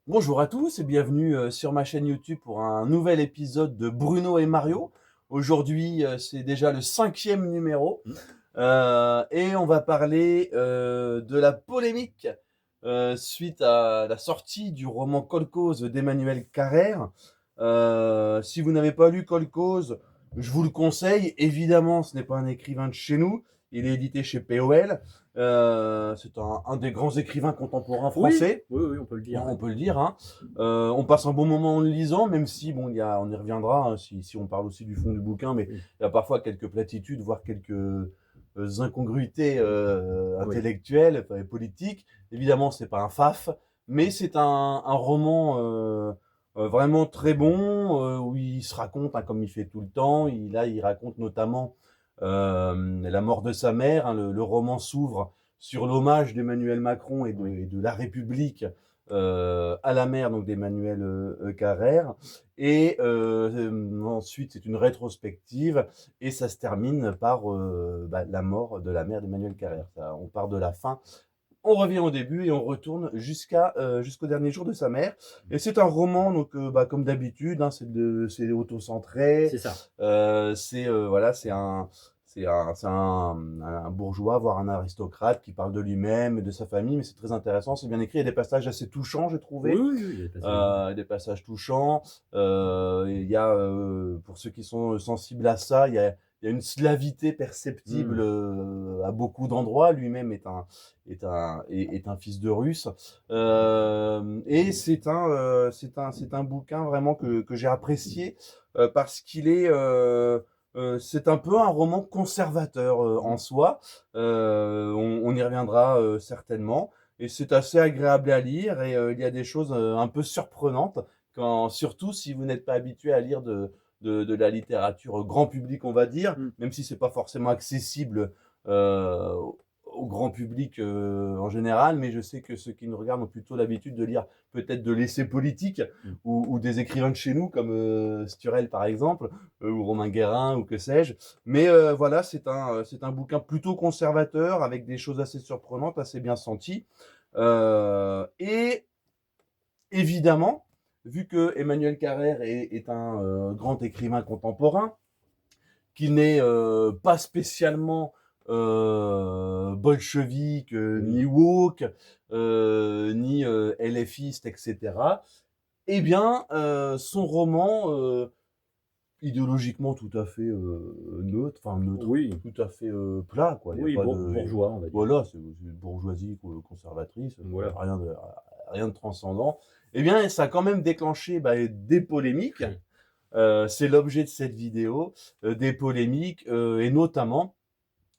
Bonjour à tous et bienvenue sur ma chaîne YouTube pour un nouvel épisode de Bruno et Mario. Aujourd'hui, c'est déjà le cinquième numéro Mmh. et on va parler de la polémique suite à la sortie du roman Kolkhoz d'Emmanuel Carrère. Si vous n'avez pas lu Kolkhoz, je vous le conseille. Évidemment, ce n'est pas un écrivain de chez nous. Il est édité chez POL. C'est un des grands écrivains contemporains Oui, français. oui, oui, on peut le dire, On ouais. peut le dire, hein. On passe un bon moment en le lisant, même si bon, on y reviendra, hein, si on parle aussi du fond du bouquin, mais Oui, il y a parfois quelques platitudes, voire quelques incongruités oui, intellectuelles, enfin, et politiques. Évidemment, c'est pas un faf, mais c'est un roman vraiment très bon où il se raconte, hein, comme il fait tout le temps. Il raconte notamment la mort de sa mère, hein. Le roman s'ouvre sur l'hommage d'Emmanuel Macron oui. et de la République à la mère donc d'Emmanuel Carrère. Et ensuite, c'est une rétrospective et ça se termine par la mort de la mère d'Emmanuel Carrère. Ça, on part de la fin, on revient au début et on retourne jusqu'au dernier jour de sa mère. Et c'est un roman, donc comme d'habitude, hein, c'est auto-centré. C'est ça. Voilà, c'est un bourgeois, voire un aristocrate qui parle de lui-même et de sa famille, mais c'est très intéressant, c'est bien écrit. Il y a des passages assez touchants, j'ai Oui, trouvé. oui, oui, il y a des passages bien. Des passages touchants. Il y a, pour ceux qui sont sensibles à ça, il y a une slavité perceptible Mmh. à beaucoup d'endroits. Lui-même est un fils de Russe. Et c'est un bouquin vraiment que j'ai apprécié parce c'est un peu un roman conservateur en Mmh. soi. On y reviendra certainement. Et c'est assez agréable à lire et il y a des choses un peu surprenantes surtout si vous n'êtes pas habitué à lire de la littérature grand public, on va dire, Mmh. même si c'est pas forcément accessible au grand public en général, mais je sais que ceux qui nous regardent ont plutôt l'habitude de lire peut-être de l'essai politique Mmh. ou des écrivains de chez nous comme Sturel par exemple, ou Romain Guérin ou que sais-je. Mais voilà, c'est un bouquin plutôt conservateur avec des choses assez surprenantes, assez bien senties. Et évidemment, vu que Emmanuel Carrère est un grand écrivain contemporain, qui n'est pas spécialement bolchevique, ni Oui. woke, ni LFiste, etc. Eh bien, son roman, idéologiquement tout à fait neutre, enfin neutre, Oui, tout à fait plat, quoi. Il y a oui, pas de, bourgeois, on va dire. voilà, c'est une bourgeoisie conservatrice, Voilà. rien de transcendant. Eh bien, ça a quand même déclenché des polémiques. C'est l'objet de cette vidéo, des polémiques et notamment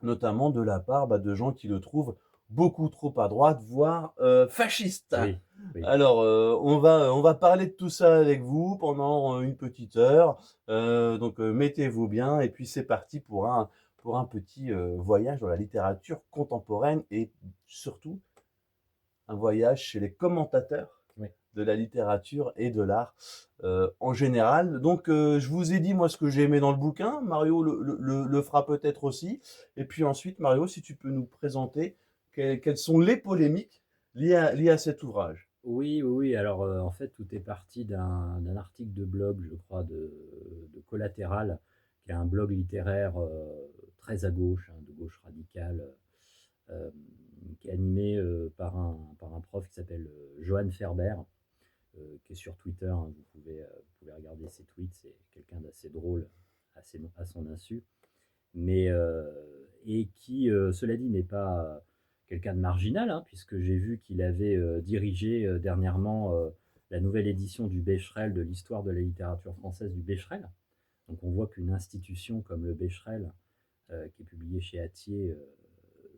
de la part de gens qui le trouvent beaucoup trop à droite, voire fasciste. Oui, oui. Alors, on va parler de tout ça avec vous pendant une petite heure. Donc, mettez-vous bien et puis c'est parti pour un petit voyage dans la littérature contemporaine et surtout un voyage chez les commentateurs Oui. de la littérature et de l'art en général. Donc, je vous ai dit moi ce que j'ai aimé dans le bouquin. Mario le fera peut-être aussi. Et puis ensuite, Mario, si tu peux nous présenter quelles sont les polémiques liées à cet ouvrage. Oui, oui, oui, alors, en fait, tout est parti d'un article de blog, je crois, de Collatéral, qui est un blog littéraire, très à gauche, hein, de gauche radicale, hem, qui est animé, par un prof qui s'appelle, Johan Ferber. Qui est sur Twitter, hein, vous pouvez regarder ses tweets, c'est quelqu'un d'assez drôle, assez à son insu, mais et qui, cela dit, n'est pas quelqu'un de marginal, hein, puisque j'ai vu qu'il avait dirigé dernièrement la nouvelle édition du Becherel, de l'histoire de la littérature française du Becherel. Donc on voit qu'une institution comme le Becherel, qui est publié chez Hatier,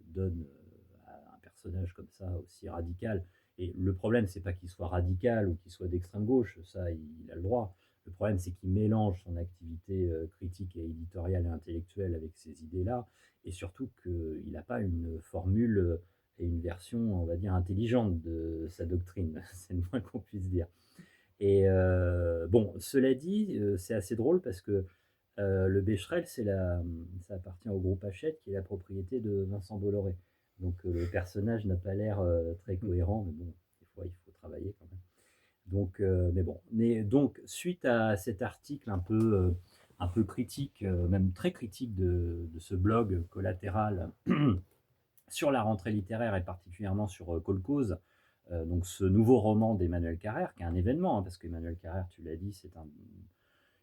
donne à un personnage comme ça aussi radical. Et le problème, c'est pas qu'il soit radical ou qu'il soit d'extrême gauche, ça, il a le droit. Le problème, c'est qu'il mélange son activité critique et éditoriale et intellectuelle avec ces idées-là, et surtout qu'il n'a pas une formule et une version, on va dire, intelligente de sa doctrine. C'est le moins qu'on puisse dire. Et bon, cela dit, c'est assez drôle parce que le Becherel, ça appartient au groupe Hachette, qui est la propriété de Vincent Bolloré. Donc le personnage n'a pas l'air très cohérent, mais bon, des fois, il faut travailler quand même. Mais bon, donc suite à cet article un peu critique, même très critique de ce blog Collatéral sur la rentrée littéraire et particulièrement sur, Kolkhoz, donc ce nouveau roman d'Emmanuel Carrère, qui est un événement, hein, parce qu'Emmanuel Carrère, tu l'as dit,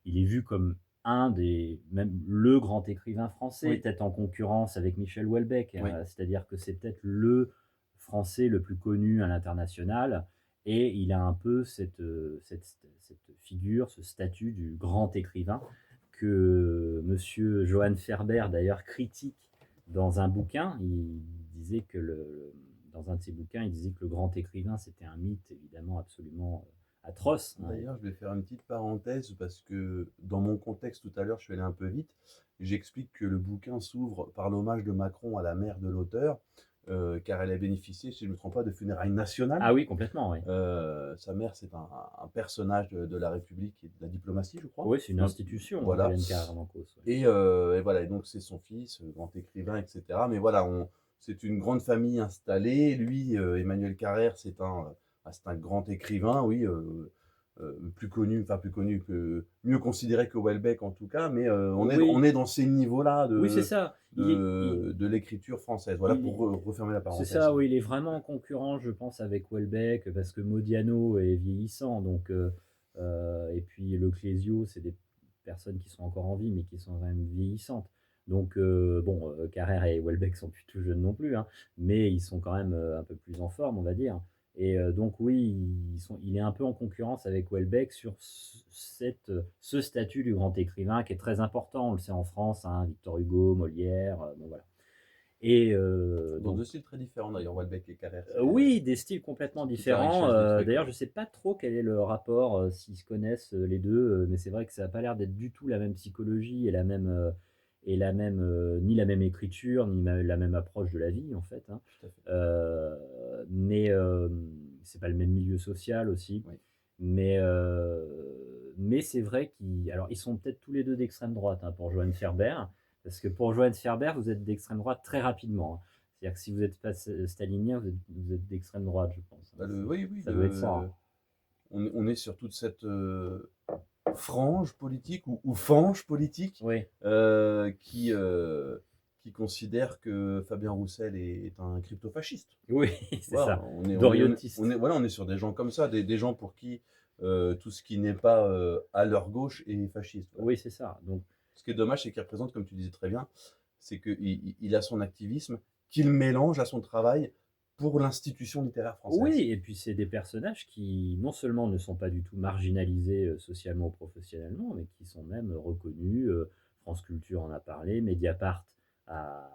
il est vu comme un des même le grand écrivain français, Oui, peut-être en concurrence avec Michel Houellebecq, oui. c'est-à-dire que c'est peut-être le Français le plus connu à l'international et il a un peu cette figure, ce statut du grand écrivain que monsieur Johann Ferber d'ailleurs critique dans un bouquin. Il disait que dans un de ses bouquins, il disait que le grand écrivain, c'était un mythe évidemment absolument, atroce, hein. D'ailleurs, je vais faire une petite parenthèse parce que dans mon contexte tout à l'heure, je suis allé un peu vite. J'explique que le bouquin s'ouvre par l'hommage de Macron à la mère de l'auteur, car elle a bénéficié, si je ne me trompe pas, de funérailles nationales. Ah oui, complètement, oui. Sa mère, c'est un personnage de la République et de la diplomatie, je crois. Oui, c'est une Donc, institution, voilà. Hélène Carrère Mancos, ouais. Et voilà, et donc c'est son fils, grand écrivain, etc. Mais voilà, c'est une grande famille installée. Lui, Emmanuel Carrère, c'est un grand écrivain, oui, plus connu que, mieux considéré que Houellebecq en tout cas, mais on Oui, est dans ces niveaux-là oui, c'est ça. de l'écriture française. Voilà Il pour est refermer la c'est parenthèse. ça, oui, il est vraiment en concurrence, je pense, avec Houellebecq, parce que Modiano est vieillissant, donc et puis Le Clésio, c'est des personnes qui sont encore en vie, mais qui sont quand même vieillissantes. Donc bon, Carrère et Houellebecq sont plus tout jeunes non plus, hein, mais ils sont quand même, un peu plus en forme, on va dire. Et donc oui, il est un peu en concurrence avec Houellebecq sur ce statut du grand écrivain qui est très important. On le sait en France, hein, Victor Hugo, Molière, bon voilà. Et Dans deux styles très différents d'ailleurs, Houellebecq et Carrère. oui, des styles complètement C'est toute la différents. richesse du truc. D'ailleurs, Ouais. je sais pas trop quel est le rapport, s'ils se connaissent, les 2, mais c'est vrai que ça a pas l'air d'être du tout la même psychologie ni la même écriture, ni la même approche de la vie, en fait, hein. Tout à fait. Mais c'est pas le même milieu social aussi. Oui. Mais c'est vrai ils sont peut-être tous les 2 d'extrême droite, hein, pour Johann Ferber, parce que pour Johann Ferber, vous êtes d'extrême droite très rapidement, hein. C'est-à-dire que si vous n'êtes pas stalinien, vous êtes d'extrême droite, je pense, hein. Bah, oui, oui, Ça doit être ça, hein. on est sur toute cette frange politique ou fange politique Oui, euh, qui, euh, qui considère que Fabien Roussel est un crypto-fasciste. oui, c'est Voilà, ça. Doriotiste. voilà, on est sur des gens comme ça, des gens pour qui tout ce qui n'est pas à leur gauche est fasciste. Voilà. Oui, c'est ça. Donc, Ce qui est dommage, c'est qu'il représente, comme tu disais très bien, c'est qu'il a son activisme, qu'il mélange à son travail pour l'institution littéraire française. oui, et puis c'est des personnages qui non seulement ne sont pas du tout marginalisés socialement ou professionnellement, mais qui sont même reconnus. France Culture en a parlé, Mediapart a,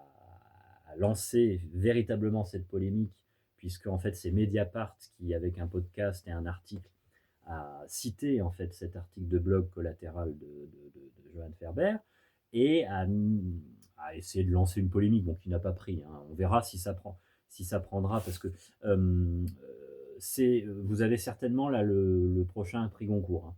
a lancé véritablement cette polémique, puisque en fait c'est Mediapart qui, avec un podcast et un article, a cité en fait cet article de blog collatéral de Johann Ferber et a essayé de lancer une polémique, bon, qui n'a pas pris, hein. On verra si ça prendra, parce que vous avez certainement là le prochain prix Goncourt, hein.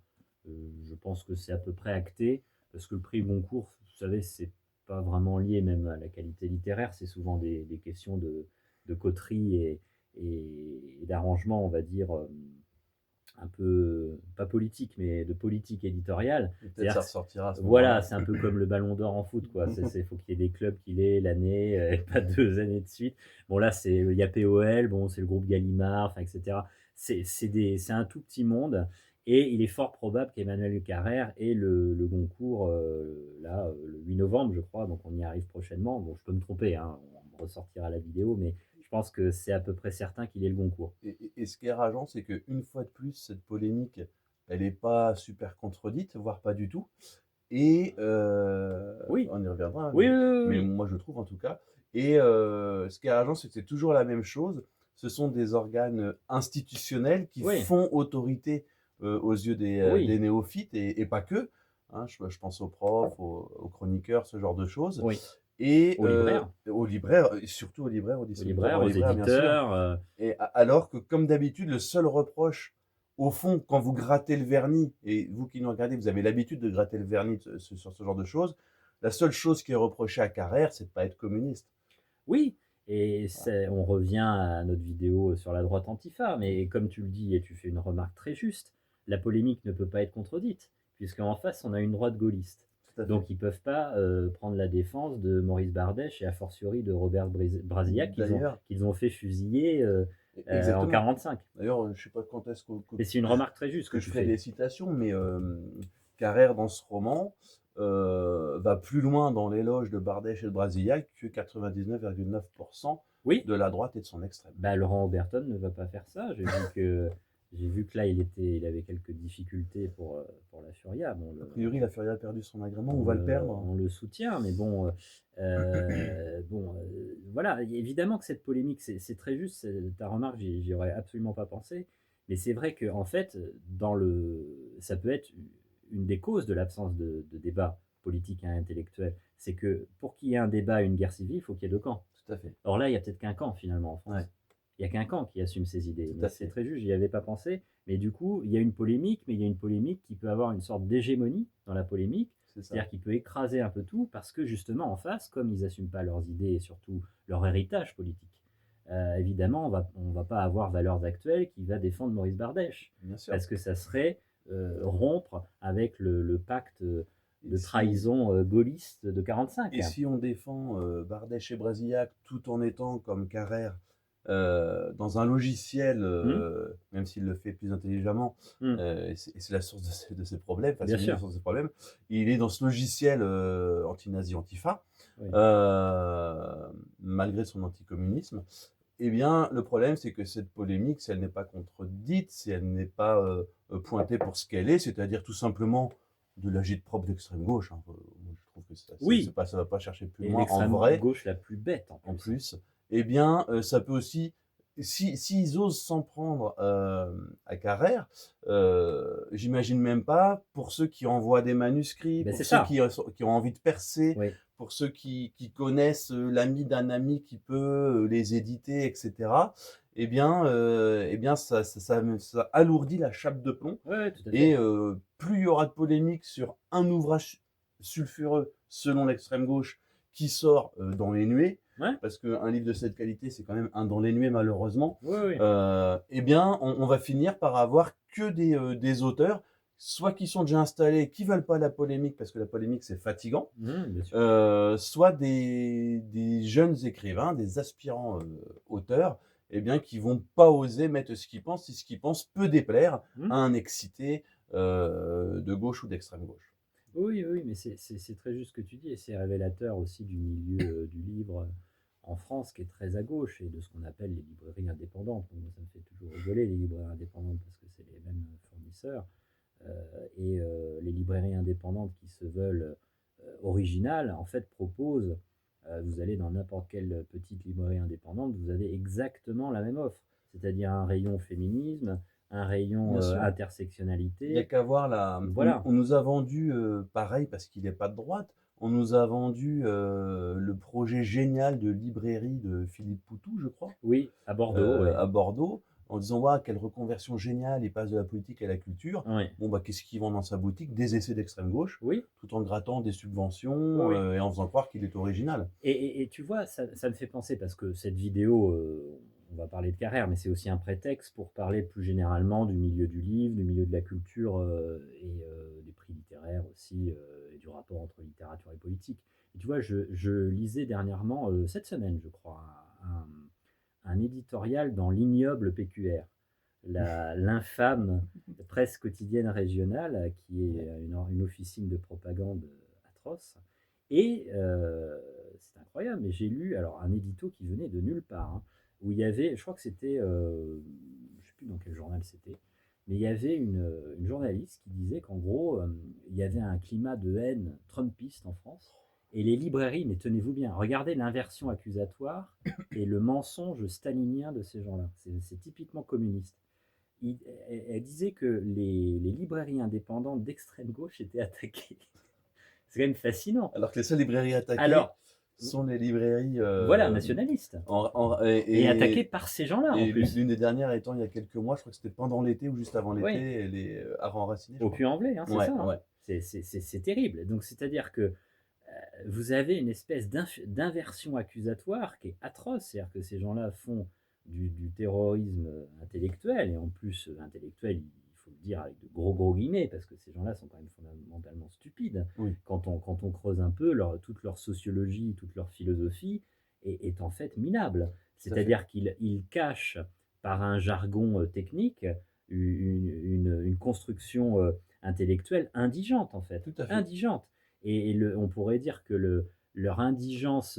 Je pense que c'est à peu près acté, parce que le prix Goncourt, vous savez, c'est pas vraiment lié même à la qualité littéraire, c'est souvent des questions de coterie et d'arrangement, on va dire, un peu, pas politique, mais de politique éditoriale. Peut-être ça C'est-à-dire, ressortira à ce voilà, moment-là. c'est un peu comme le ballon d'or en foot, quoi. Faut qu'il y ait des clubs qui l'aient l'année, et pas 2 années de suite. Bon, là, il y a POL, bon, c'est le groupe Gallimard, enfin, etc. C'est un tout petit monde. Et il est fort probable qu'Emmanuel Carrère ait le Goncourt, là, le 8 novembre, je crois. Donc, on y arrive prochainement. Bon, je peux me tromper, hein, on ressortira la vidéo, mais je pense que c'est à peu près certain qu'il ait le Goncourt. Et ce qui est rageant, c'est qu'une fois de plus, cette polémique, elle n'est pas super contredite, voire pas du tout. Et Oui, on y reviendra, hein, oui, oui, oui, mais oui. moi je trouve en tout cas. Et ce qui est rageant, c'est que c'est toujours la même chose. Ce sont des organes institutionnels qui Oui, font autorité aux yeux oui, des néophytes et pas que. Hein, je pense aux profs, aux chroniqueurs, ce genre de choses. oui. Et Aux libraires, aux libraires, et surtout aux libraires, aux aux distributeurs, libraires, aux aux libraires, bien sûr. éditeurs. Alors que, comme d'habitude, le seul reproche, au fond, quand vous grattez le vernis, et vous qui nous regardez, vous avez l'habitude de gratter le vernis sur ce genre de choses, la seule chose qui est reprochée à Carrère, c'est de ne pas être communiste. Oui, Et on revient à notre vidéo sur la droite antifa, mais comme tu le dis et tu fais une remarque très juste, la polémique ne peut pas être contredite, puisqu'en face, on a une droite gaulliste. Tout à fait. Donc ils peuvent pas prendre la défense de Maurice Bardèche et a fortiori de Robert Brasillac D'ailleurs, qu'ils ont fait fusiller en exactement. 45. D'ailleurs, je sais pas quand est-ce Et c'est une remarque très juste que que je tu ferai fais. des citations, mais Carrère, dans ce roman, va plus loin dans l'éloge de Bardèche et de Brasillac que 99,9% Oui, de la droite et de son extrême. bah, Laurent Oberton ne va pas faire ça. J'ai vu que là, il avait quelques difficultés pour la Furia. Bon, A priori, la Furia a perdu son agrément ou va le perdre. on le soutient, mais bon, voilà. Évidemment que cette polémique, c'est très juste. Ta remarque, j'y aurais absolument pas pensé. Mais c'est vrai que en fait, ça peut être une des causes de l'absence de débat politique et intellectuel. C'est que pour qu'il y ait un débat, une guerre civile, il faut qu'il y ait deux camps. Tout à fait. Or là, il y a peut-être qu'un camp finalement en France. Ouais, Il y a qu'un camp qui assume ses idées. tout Mais à c'est fait. très juste, j'y avais pas pensé. Mais du coup, il y a une polémique, mais il y a une polémique qui peut avoir une sorte d'hégémonie dans la polémique. C'est ça. C'est-à-dire qu'il peut écraser un peu tout parce que justement en face, comme ils n'assument pas leurs idées et surtout leur héritage politique, évidemment, on va pas avoir Valeurs Actuelles qui va défendre Maurice Bardèche. Bien sûr. Parce que ça serait rompre avec le pacte de Et si, trahison gaulliste de 45. et si on défend Bardèche et Brasillac tout en étant comme Carrère dans un logiciel, Hmm. même s'il le fait plus intelligemment, Hmm. et c'est la source de ses problèmes, enfin Bien c'est une des sûr. sources de ses problèmes, il est dans ce logiciel anti-nazi, antifa, Oui. malgré son anticommunisme. Eh bien, le problème, c'est que cette polémique, si elle n'est pas contredite, si elle n'est pas pointée pour ce qu'elle est, c'est-à-dire tout simplement de l'agite propre d'extrême gauche, hein. Moi, je trouve que Oui, ça va pas chercher plus et loin en l'extrême vrai, gauche la plus bête en en plus. plus, eh bien, ça peut aussi, s'ils osent s'en prendre à Carrère, j'imagine même pas pour ceux qui envoient des manuscrits, Ben pour c'est ceux ça. qui ont envie de percer, Oui. pour ceux qui connaissent l'ami d'un ami qui peut les éditer, etc. Eh bien ça alourdit la chape de plomb. Ouais, ouais, tout à Et fait. plus il y aura de polémiques sur un ouvrage sulfureux, selon l'extrême gauche, qui sort dans les nuées, Ouais. parce qu'un livre de cette qualité, c'est quand même un dans les nuées, malheureusement, Oui, oui. eh bien, on va finir par avoir que des auteurs, soit qui sont déjà installés, qui veulent pas la polémique, parce que la polémique, c'est fatigant, Bien sûr. soit des jeunes écrivains, des aspirants auteurs, eh bien, qui vont pas oser mettre ce qu'ils pensent, si ce qu'ils pensent peut déplaire Mmh. à un excité de gauche ou d'extrême gauche. Oui, oui, mais c'est très juste ce que tu dis et c'est révélateur aussi du milieu du livre en France qui est très à gauche et de ce qu'on appelle les librairies indépendantes. Moi, ça me fait toujours rigoler les librairies indépendantes parce que c'est les mêmes fournisseurs. Les librairies indépendantes qui se veulent originales, en fait, proposent, vous allez dans n'importe quelle petite librairie indépendante, vous avez exactement la même offre, c'est-à-dire un rayon féminisme, un rayon Bien sûr. Il n'y a intersectionnalité. qu'à voir Voilà. on nous a vendu, pareil, parce qu'il n'est pas de droite, on nous a vendu le projet génial de librairie de Philippe Poutou, je crois, Oui, à Bordeaux, oui. à Bordeaux, en disant waouh, quelle reconversion géniale, il passe de la politique à la culture. Oui, Bon, bah, qu'est-ce qu'ils vendent dans sa boutique? Des essais d'extrême gauche, oui, tout en grattant des oui, subventions oui. et en faisant croire qu'il est original. Et tu vois, ça me fait penser, parce que cette vidéo, on va parler de Carrère, mais c'est aussi un prétexte pour parler plus généralement du milieu du livre, du milieu de la culture des prix littéraires aussi, et du rapport entre littérature et politique. Et tu vois, je lisais dernièrement, cette semaine, je crois, un éditorial dans l'ignoble PQR, l'infâme presse quotidienne régionale, qui est une officine de propagande atroce. Et c'est incroyable, mais j'ai lu alors un édito qui venait de nulle part, hein, où il y avait, je crois que c'était, je ne sais plus dans quel journal c'était, mais il y avait une journaliste qui disait qu'en gros, il y avait un climat de haine trumpiste en France, et les librairies, mais tenez-vous bien, regardez l'inversion accusatoire et le mensonge stalinien de ces gens-là. C'est typiquement communiste. Elle disait que les librairies indépendantes d'extrême gauche étaient attaquées. C'est quand même fascinant. Alors que les seules librairies attaquées Alors, sont les librairies voilà, nationalistes. Et attaquées par ces gens-là en et plus. l'une des dernières étant il y a quelques mois, je crois que c'était pendant l'été ou juste avant Oui, l'été, les à Enraciné, je au crois. Puy-en-Velay, hein, c'est Ouais, ça. Hein. ouais. C'est terrible. Donc, c'est-à-dire que vous avez une espèce d'inversion accusatoire qui est atroce. C'est-à-dire que ces gens-là font du terrorisme intellectuel, et en plus, intellectuel, il faut le dire avec de gros guillemets, parce que ces gens-là sont quand même fondamentalement stupides. Oui, Quand on creuse un peu, toute leur sociologie, toute leur philosophie est en fait minable. tout à fait. C'est-à-dire qu'ils cachent par un jargon technique une construction intellectuelle indigente, en fait. Tout à fait. Indigente. On pourrait dire que leur indigence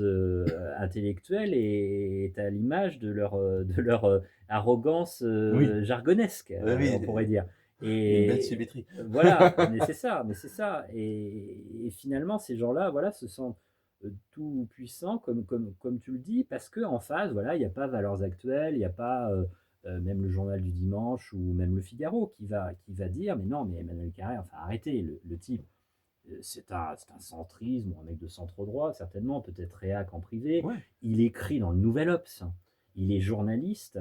intellectuelle est à l'image de leur arrogance Oui, jargonesque, oui, on oui, pourrait dire. il y a une belle Et symétrie. voilà, mais c'est ça. Et finalement, ces gens-là, voilà, se sentent tout puissants, comme tu le dis, parce qu'en face, voilà, il n'y a pas Valeurs Actuelles, il n'y a pas même le Journal du Dimanche ou même le Figaro qui va dire, mais non, mais Emmanuel Carrère, enfin arrêtez, le type, c'est un centrisme, ou un mec de centre droit, certainement, peut-être réac en privé. Ouais, Il écrit dans le Nouvel Obs. Il est journaliste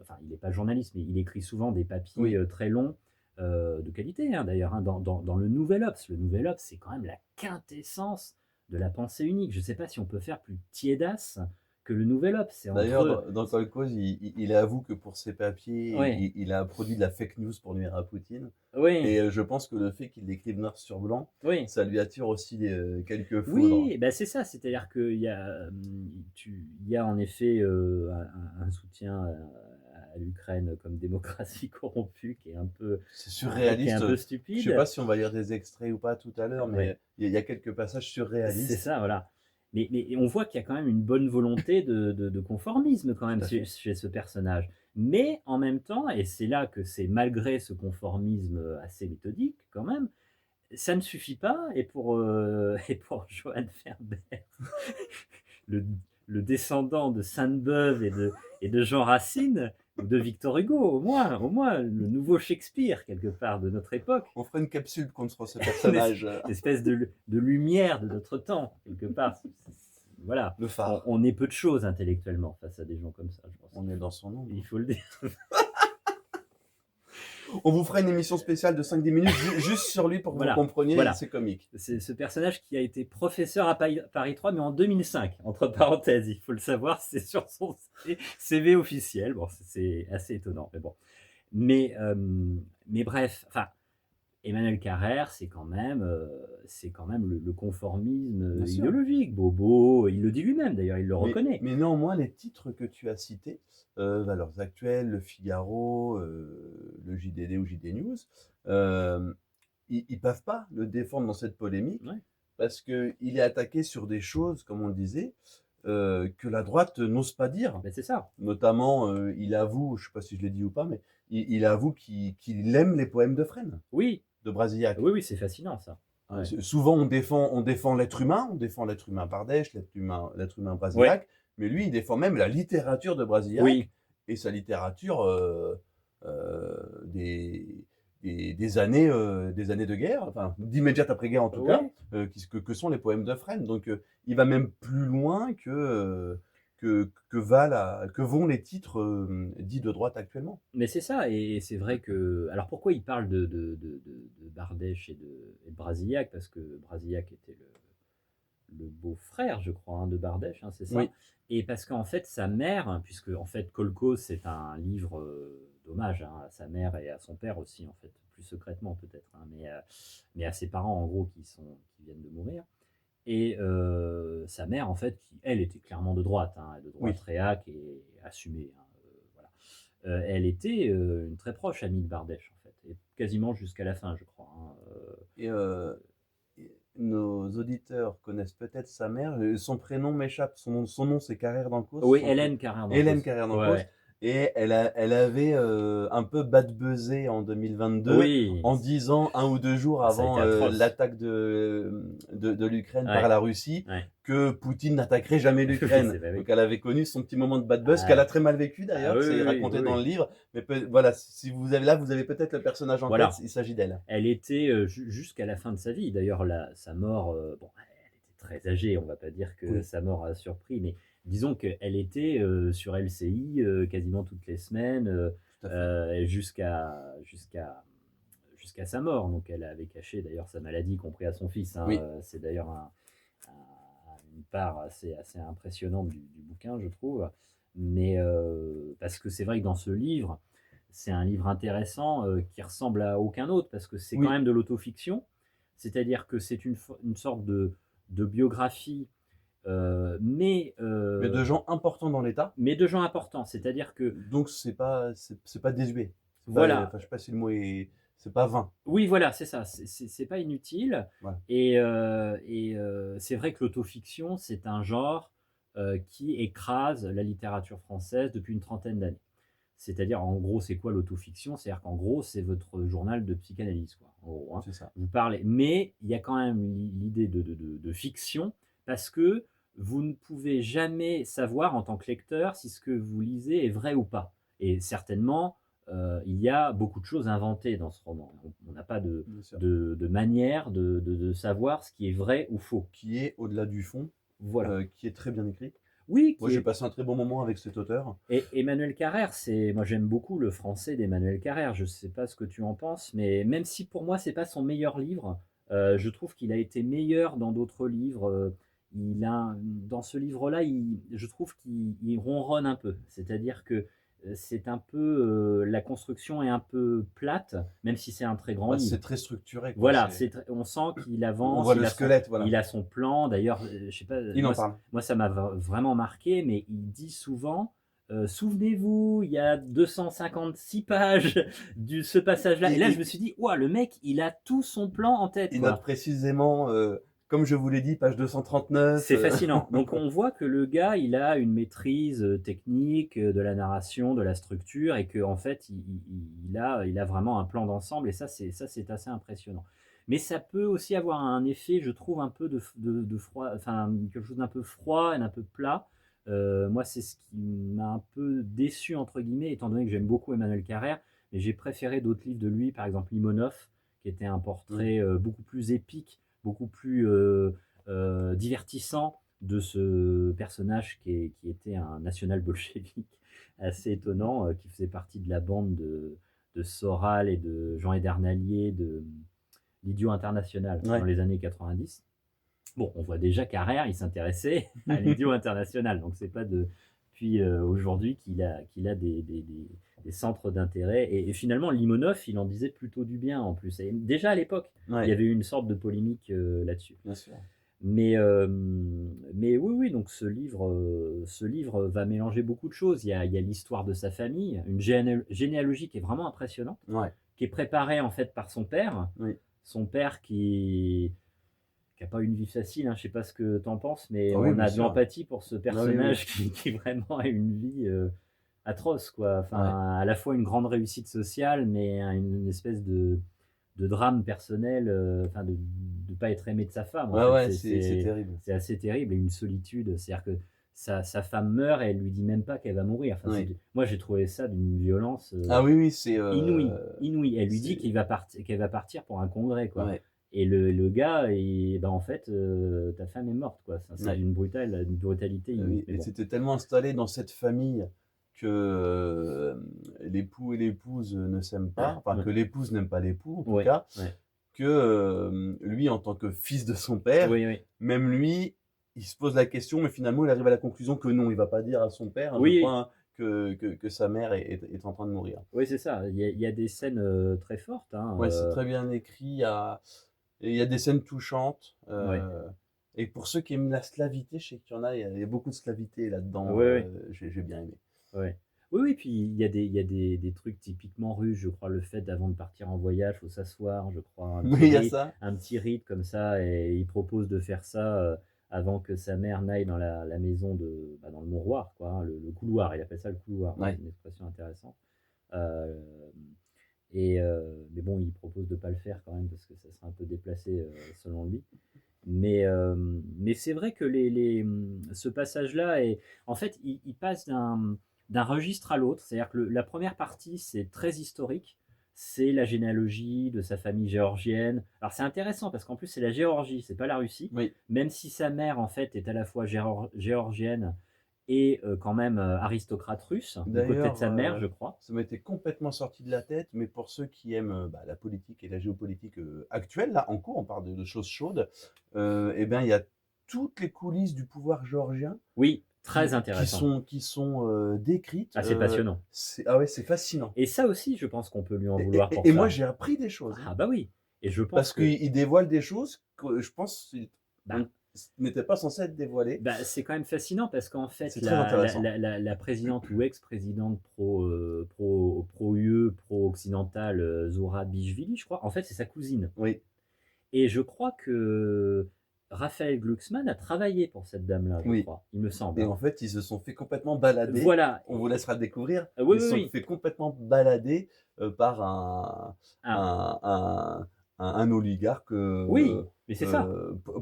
enfin, il n'est pas journaliste, mais il écrit souvent des papiers oui. très longs, de qualité, hein, d'ailleurs, hein, dans le Nouvel Obs. Le Nouvel Obs, c'est quand même la quintessence de la pensée unique. Je ne sais pas si on peut faire plus tiédasse que le Nouvel Obs. C'est D'ailleurs, entre. dans Kolkhoz, il avoue que pour ses papiers, Ouais, il a produit de la fake news pour nuire à Poutine. oui, Et je pense que le fait qu'il l'écrive noir sur blanc, oui. ça lui attire aussi quelques foudres. Oui, bah c'est ça, c'est-à-dire il y a en effet un soutien à l'Ukraine comme démocratie corrompue C'est qui est un surréaliste. peu Je sais pas stupide. si on va lire des extraits ou pas tout à l'heure, Ouais, mais il y a quelques passages c'est surréalistes. ça, voilà. Mais on voit qu'il y a quand même une bonne volonté de conformisme quand même Tout à fait. chez ce personnage. Mais en même temps, et c'est là que c'est malgré ce conformisme assez méthodique quand même, ça ne suffit pas. Et pour Johann Ferber, le, le descendant de Sainte-Beuve et de Jean Racine, ou de Victor Hugo, au moins, le nouveau Shakespeare, quelque part, de notre époque, On fera une capsule contre ce une personnage, espèce de lumière de notre temps, quelque part. Voilà, le on, phare. on est peu de choses intellectuellement face à des gens comme ça, je pense. On est dans son ombre. Il faut le dire. On vous fera une émission spéciale de 5-10 minutes juste sur lui pour que vous Voilà, compreniez, voilà. c'est comique. C'est ce personnage qui a été professeur à Paris 3, mais en 2005, entre parenthèses, il faut le savoir, c'est sur son CV officiel. Bon, c'est assez étonnant, mais bon. Mais bref, enfin, Emmanuel Carrère, c'est quand même le conformisme Bien sûr. idéologique. Bobo, il le dit lui-même d'ailleurs, il le Mais, reconnaît. mais néanmoins, les titres que tu as cités, Valeurs Actuelles, Le Figaro, le JDD ou JD News, ils ne peuvent pas le défendre dans cette polémique Ouais. parce qu'il est attaqué sur des choses, comme on le disait, que la droite n'ose pas dire. Ben, c'est ça. Notamment, il avoue, je ne sais pas si je l'ai dit ou pas, mais il avoue qu'il aime les poèmes de Fresne, Oui, de Brasillac. oui, oui, c'est fascinant ça. Ouais. Souvent, on défend l'être humain Bardèche, l'être humain Ouais. Brasillac, mais lui, il défend même la littérature de Brasillac Oui, et sa littérature euh, des, des années de guerre, enfin d'immédiate après-guerre en tout cas, ouais. que sont les poèmes de Fresne. Donc, il va même plus loin que vont les titres dits de droite actuellement. Mais c'est ça, et c'est vrai que. Alors pourquoi il parle de Bardèche et de Brasillac? Parce que Brasillac était le beau-frère, je crois, hein, de Bardèche, hein, c'est ça. Oui, Et parce qu'en fait, sa mère, puisque en fait, Kolkhoz, c'est un livre d'hommage, hein, à sa mère et à son père aussi, en fait, plus secrètement peut-être, hein, mais à ses parents, en gros, qui viennent de mourir. Et sa mère, en fait, qui, elle, était clairement de droite, hein, de droite oui. réac et assumée, hein, voilà. Elle était une très proche amie de Bardèche, en fait, et quasiment jusqu'à la fin, je crois, hein. Et nos auditeurs connaissent peut-être sa mère. Son prénom m'échappe. Son nom, c'est Carrère d'Encausse. Oui, Hélène Carrère Hélène d'Encausse. Carrère Ouais, d'Encausse. ouais. Et elle avait un peu bad buzzé en 2022 Oui, en disant 1 ou 2 jours ça a été avant atroce. l'attaque de l'Ukraine par Ouais, la Russie ouais. que Poutine n'attaquerait jamais Oui, l'Ukraine. c'est pas Donc oui. elle avait connu son petit moment de bad buzz qu'elle Ah, a très mal vécu ah d'ailleurs. oui, C'est oui, oui, raconté oui, dans le oui. livre. Mais voilà, si vous avez là, vous avez peut-être le personnage en tête. Voilà. Il s'agit d'elle. Elle était jusqu'à la fin de sa vie. D'ailleurs, sa mort, bon, elle était très âgée, on va pas dire que Oui, sa mort a surpris, mais disons qu'elle était sur LCI quasiment toutes les semaines tout à fait. jusqu'à sa mort. Donc elle avait caché d'ailleurs sa maladie, compris à son fils, hein. Oui, C'est d'ailleurs une part assez impressionnante du bouquin, je trouve. Mais parce que c'est vrai que dans ce livre, c'est un livre intéressant qui ressemble à aucun autre, parce que c'est quand Oui, même de l'autofiction. C'est-à-dire que c'est une sorte de biographie, mais de gens importants dans l'État, mais de gens importants. C'est-à-dire que, donc c'est pas désuet. C'est pas, voilà, enfin, je sais pas si le mot est, c'est pas vain. oui, voilà, c'est ça, c'est pas inutile. Voilà. C'est vrai que l'autofiction, c'est un genre qui écrase la littérature française depuis une trentaine d'années. C'est-à-dire, en gros, c'est quoi l'autofiction? C'est-à-dire qu'en gros, c'est votre journal de psychanalyse, quoi, en gros, hein. C'est ça. Vous parlez, mais il y a quand même l'idée de fiction, parce que vous ne pouvez jamais savoir en tant que lecteur si ce que vous lisez est vrai ou pas. Et certainement, il y a beaucoup de choses inventées dans ce roman. On n'a pas Bien sûr. de manière de savoir ce qui est vrai ou faux. Qui est au-delà du fond, Voilà. qui est très bien écrit. Oui, Moi, qui j'ai est. passé un très bon moment avec cet auteur. Et Emmanuel Carrère, moi j'aime beaucoup le français d'Emmanuel Carrère. Je ne sais pas ce que tu en penses, mais même si pour moi c'est pas son meilleur livre, je trouve qu'il a été meilleur dans d'autres livres. Dans ce livre-là, je trouve qu'il ronronne un peu. C'est-à-dire que c'est un peu, la construction est un peu plate, même si c'est un très grand Bah, c'est livre. très structuré, quoi. Voilà, on sent qu'il On avance, voit le squelette, il voilà. a son plan. D'ailleurs, je sais pas, Il en parle. moi ça m'a vraiment marqué, mais il dit souvent, souvenez-vous, il y a 256 pages de ce passage-là. Et là, je me Et suis dit, ouah, le mec, il a tout son plan en tête, il note quoi. précisément, comme je vous l'ai dit, page 239. C'est fascinant. Donc on voit que le gars, il a une maîtrise technique de la narration, de la structure, et qu'en fait, il a vraiment un plan d'ensemble, et ça, c'est assez impressionnant. Mais ça peut aussi avoir un effet, je trouve, un peu de froid, enfin, quelque chose d'un peu froid et d'un peu plat. Moi, c'est ce qui m'a un peu déçu, entre guillemets, étant donné que j'aime beaucoup Emmanuel Carrère, mais j'ai préféré d'autres livres de lui, par exemple Limonov, qui était un Oui. portrait beaucoup plus épique, beaucoup plus divertissant de ce personnage qui était un national bolchevique assez étonnant, qui faisait partie de la bande de Soral et de Jean Edernalier, de l'Idiot International dans Ouais. les années 90. Bon, on voit déjà Carrère, il s'intéressait à l'Idiot International, donc c'est pas depuis aujourd'hui qu'il a des centres d'intérêt. Et finalement, Limonov, il en disait plutôt du bien en plus. Et déjà à l'époque, il y Ouais, avait eu une sorte de polémique là-dessus. bien sûr. Mais oui, oui, donc ce livre va mélanger beaucoup de choses. Il y a l'histoire de sa famille, une généalogie qui est vraiment impressionnante, Ouais, qui est préparée en fait par son père. oui. Son père qui a pas une vie facile, hein, je sais pas ce que tu en penses, mais Ah oui, on bien a de sûr. l'empathie pour ce Ah oui, oui. personnage qui vraiment a une vie atroce, quoi. Ouais. Enfin, à la fois une grande réussite sociale, mais une espèce de drame personnel, enfin de ne pas être aimé de sa femme, en Ouais, fait. ouais, c'est terrible. C'est assez terrible, et une solitude. C'est-à-dire que sa femme meurt et elle lui dit même pas qu'elle va mourir. Enfin, Oui. moi, j'ai trouvé ça d'une violence Ah oui, oui, c'est, inouïe, inouïe. Elle lui dit c'est qu'elle va partir pour un congrès, quoi. ouais, Et le gars, ben, en fait, ta femme est morte, quoi. C'est ouais. d'une brutalité inouïe. Oui, Mais et bon, c'était tellement installé dans cette famille que, l'époux et l'épouse ne s'aiment pas, enfin ouais, que l'épouse n'aime pas l'époux en tout ouais, cas, ouais. que, lui en tant que fils de son père, Oui, oui. même lui, il se pose la question, mais finalement il arrive à la conclusion que non, il va pas dire à son père, hein, je crois, Oui, hein, que sa mère est en train de mourir. oui, c'est ça. Il y a des scènes très fortes, hein, Ouais, c'est très bien écrit, il y a des scènes touchantes, ouais. et pour ceux qui aiment la slavité, je sais qu'il y en a, il y a beaucoup de slavité là-dedans, Oui, oui. j'ai bien aimé. Ouais. Oui, oui, puis il y a des trucs typiquement russes, je crois, le fait d'avant de partir en voyage, faut s'asseoir, je crois, Oui, il y a ça. un petit rite comme ça, et il propose de faire ça avant que sa mère n'aille dans la maison bah, dans le mouroir, quoi, hein, le couloir, il appelle ça le couloir, hein, Ouais. c'est une expression intéressante. Euh, mais bon, il propose de pas le faire quand même, parce que ça serait un peu déplacé selon lui. Mais c'est vrai que ce passage-là, en fait, il passe d'un registre à l'autre. C'est-à-dire que la première partie, c'est très historique. C'est la généalogie de sa famille géorgienne. Alors c'est intéressant parce qu'en plus c'est la Géorgie, c'est pas la Russie. Oui. Même si sa mère en fait est à la fois géorgienne et quand même aristocrate russe, du côté de D'ailleurs, sa mère, je crois. ça m'était complètement sorti de la tête, mais pour ceux qui aiment bah, la politique et la géopolitique actuelle, là, en cours, on parle de choses chaudes, eh bien, il y a toutes les coulisses du pouvoir géorgien Oui, qui, très intéressant. qui sont décrites. Ah, c'est passionnant. Ah ouais, c'est fascinant. Et ça aussi, je pense qu'on peut lui en vouloir pour Et moi, ça. j'ai appris des choses, hein, Ah bah oui. Et je pense parce que qu'il dévoile des choses que je pense bah, n'étaient pas censées être dévoilées. c'est quand même fascinant parce qu'en fait, C'est très intéressant. la présidente ou ex-présidente pro-UE, pro-occidentale, Zoura Bijvili, je crois, en fait, c'est sa cousine. Oui, Et je crois que Raphaël Glucksmann a travaillé pour cette dame-là, je oui. crois, il me semble. Et Hein. en fait, ils se sont fait complètement balader. Voilà. On vous laissera découvrir. Oui, Ils se oui, sont oui. fait complètement balader par Ah, un, un, un oligarque oui, mais c'est ça.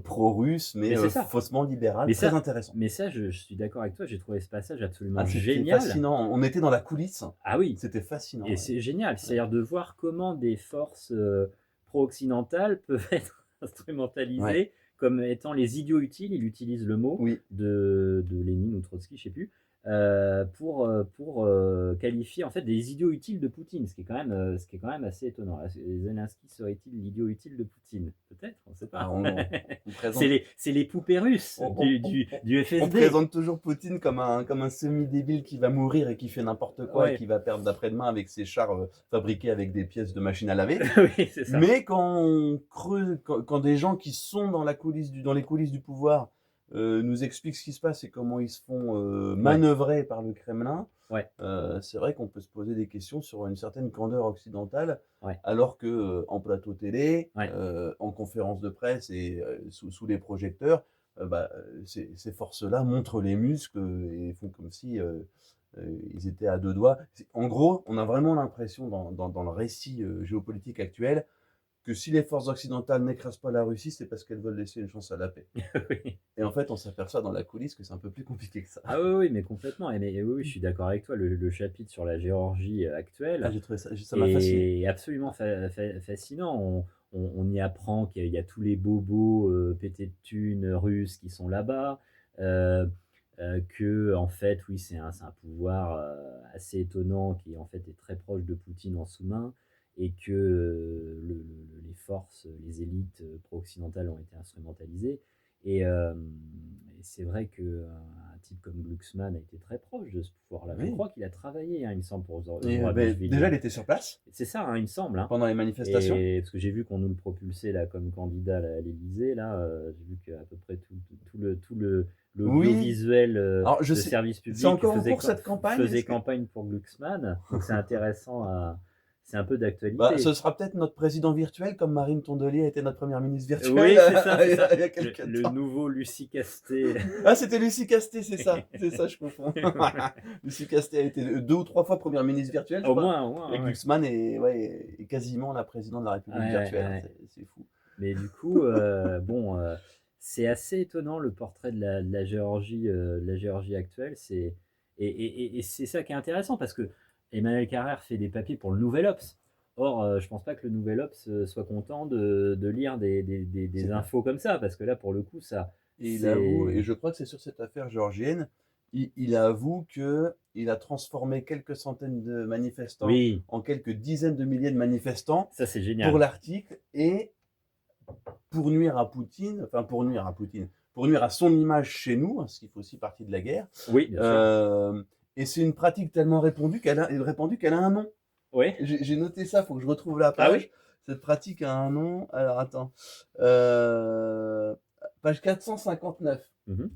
pro-russe, mais Mais c'est ça. faussement libéral. Mais Très ça, intéressant. mais ça je suis d'accord avec toi, j'ai trouvé ce passage absolument Ah, c'était génial. fascinant. On était dans la coulisse. Ah oui, C'était fascinant. et Ouais. c'est génial, c'est-à-dire de voir comment des forces pro-occidentales peuvent être instrumentalisées Ouais. comme étant les idiots utiles, il utilise le mot Oui. de Lénine ou Trotsky, je ne sais plus, pour qualifier en fait des idiots utiles de Poutine, ce qui est quand même assez étonnant. Là, Zelensky serait-il l'idiot utile de Poutine? Peut-être, on ne sait pas. Ah, on présente, C'est les poupées russes on, du on FSB. présente toujours Poutine comme un semi-débile qui va mourir et qui fait n'importe quoi et Ouais. qui va perdre d'après-demain avec ses chars fabriqués avec des pièces de machine à laver. Oui, c'est ça. Mais quand on creuse, quand des gens qui sont dans les coulisses du pouvoir nous expliquent ce qui se passe et comment ils se font manœuvrer par le Kremlin, Ouais. c'est vrai qu'on peut se poser des questions sur une certaine grandeur occidentale, Ouais. alors que en plateau télé, Ouais. en conférence de presse et sous les projecteurs, ces forces-là montrent les muscles et font comme si ils étaient à deux doigts. En gros, on a vraiment l'impression dans le récit géopolitique actuel que si les forces occidentales n'écrasent pas la Russie, c'est parce qu'elles veulent laisser une chance à la paix. Oui. Et en fait, on s'aperçoit dans la coulisse que c'est un peu plus compliqué que ça. Ah oui, oui, mais complètement. Oui, oui, je suis d'accord avec toi. Le chapitre sur la Géorgie Ah, actuelle j'ai trouvé ça m'a fasciné. est absolument fascinant. On y apprend qu'il y a tous les bobos pétés de thunes russes qui sont là-bas. Que en fait, oui, c'est un pouvoir assez étonnant qui en fait est très proche de Poutine en sous-main et que les forces, les élites pro-occidentales ont été instrumentalisées. Et, et c'est vrai qu'un type comme Glucksmann a été très proche de ce pouvoir-là. Je Oui. crois qu'il a travaillé, hein, il me semble, pour Et, Zourabichvili. déjà, il était sur place C'est ça, hein, il me semble. Hein. pendant les manifestations. Et parce que j'ai vu qu'on nous le propulsait là comme candidat à l'Élysée, là, j'ai vu qu'à peu près tout l'audiovisuel Alors, de service public c'est encore en cours cette campagne. faisait campagne pour Glucksmann. Donc c'est intéressant c'est un peu d'actualité. Bah, ce sera peut-être notre président virtuel, comme Marine Tondelier était notre première ministre virtuelle. Oui, c'est ça, c'est ça. Il y a quelques Le temps. nouveau Lucie Casté. Ah, c'était Lucie Casté, c'est ça, je confonds. Lucie Casté a été 2 ou 3 fois première ministre virtuelle, je Au crois. moins. Et Ouais. Glucksmann est quasiment la présidente de la République virtuelle. Ouais. C'est fou. Mais du coup, bon, c'est assez étonnant le portrait de la Géorgie actuelle. Et c'est ça qui est intéressant parce que Emmanuel Carrère fait des papiers pour le Nouvel Obs. Or, je pense pas que le Nouvel Obs soit content de lire des infos comme ça parce que là, pour le coup, ça. Et il avoue, et je crois que c'est sur cette affaire géorgienne, il avoue qu'il a transformé quelques centaines de manifestants Oui, en quelques dizaines de milliers de manifestants ça c'est génial. pour l'article et pour nuire à son image chez nous, parce qu'il fait aussi partie de la guerre. Oui, bien sûr. Et c'est une pratique tellement répandue qu'elle a un nom. Oui. J'ai noté ça, il faut que je retrouve la page. Ah oui. Cette pratique a un nom. Alors attends. Page 459. Mhm.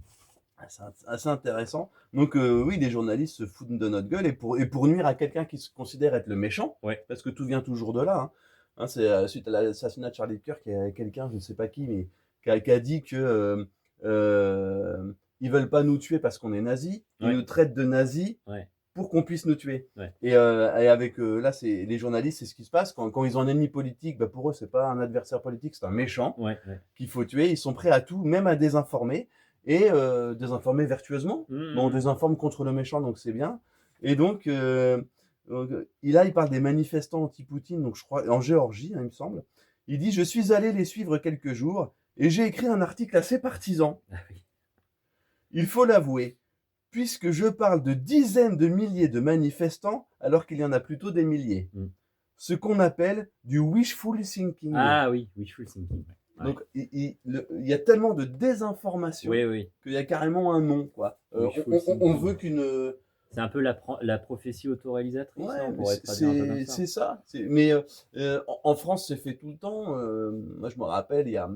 C'est assez intéressant. Donc oui, les journalistes se foutent de notre gueule et pour nuire à quelqu'un qui se considère être le méchant, Ouais. parce que tout vient toujours de là. Hein, c'est suite à l'assassinat de Charlie Kirk, il y a quelqu'un, je ne sais pas qui, mais qui a dit que ils veulent pas nous tuer parce qu'on est nazis, ils Ouais. nous traitent de nazis Ouais. pour qu'on puisse nous tuer. Ouais. Et avec là, c'est les journalistes, c'est ce qui se passe quand ils ont un ennemi politique. Bah pour eux, c'est pas un adversaire politique, c'est un méchant Ouais. qu'il faut tuer. Ils sont prêts à tout, même à désinformer et désinformer vertueusement. Mmh. Bon, on désinforme contre le méchant, donc c'est bien. Et donc il parle des manifestants anti-Poutine, donc je crois en Géorgie, hein, il me semble. Il dit: je suis allé les suivre quelques jours et j'ai écrit un article assez partisan. Ah oui. Il faut l'avouer, puisque je parle de dizaines de milliers de manifestants, alors qu'il y en a plutôt des milliers. Mm. Ce qu'on appelle du wishful thinking. Ah oui, wishful thinking. Ouais. Donc il y a tellement de désinformation Oui, oui. qu'il y a carrément un nom, quoi. Wishful On veut thinking. qu'une, C'est un peu la prophétie autoréalisatrice, ouais, non? On mais pourrait traduire un peu comme ça. c'est ça. Mais en France, c'est fait tout le temps. Moi, je me rappelle, il y a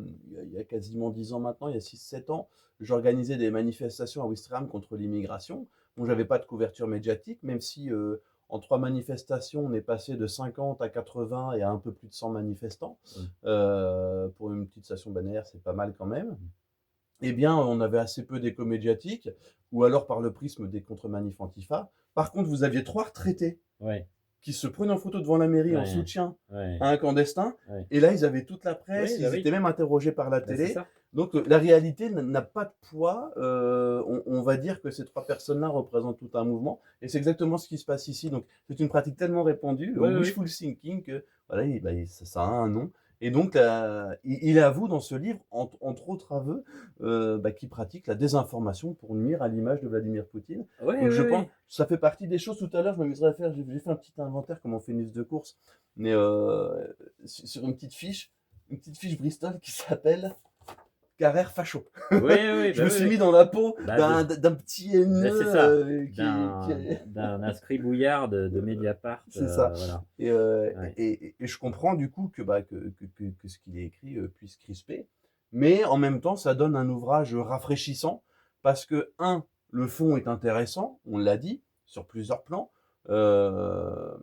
quasiment 10 ans maintenant, il y a 6 7 ans, j'organisais des manifestations à Ouistreham contre l'immigration. Bon, j'avais pas de couverture médiatique, même si en 3 manifestations, on est passé de 50 à 80 et à un peu plus de 100 manifestants. Mmh. Pour une petite station balnéaire, c'est pas mal quand même. Eh bien, on avait assez peu d'écho médiatique, ou alors par le prisme des contre-manifs Antifa. Par contre, vous aviez 3 retraités Ouais, qui se prenaient en photo devant la mairie en ouais, soutien ouais, à un clandestin. ouais. Et là, ils avaient toute la Oui, presse, bah ils oui, étaient même interrogés par la bah, c'est télé. ça. Donc, la réalité n'a pas de poids. On va dire que ces 3 personnes-là représentent tout un mouvement. Et c'est exactement ce qui se passe ici. Donc, c'est une pratique tellement répandue, le Oui, oui, oui. wishful thinking, que voilà, ça a un nom. Et donc, il avoue dans ce livre, entre autres aveux, qu'il pratique la désinformation pour nuire à l'image de Vladimir Poutine. Oui, Donc oui, je pense, oui. ça fait partie des choses. Tout à l'heure, je m'amuserais à faire, j'ai fait un petit inventaire comme on fait une liste de courses, mais sur une petite fiche Bristol qui s'appelle Carrère Facho. Oui, oui, Je bah me oui, suis mis oui. dans la peau Bah, d'un petit bah, haineux c'est ça. qui D'un inscrit bouillard de Mediapart, c'est ça. voilà. Ouais. Et je comprends du coup que ce qu'il est écrit puisse crisper, mais en même temps, ça donne un ouvrage rafraîchissant parce que, le fond est intéressant, on l'a dit, sur plusieurs plans, euh,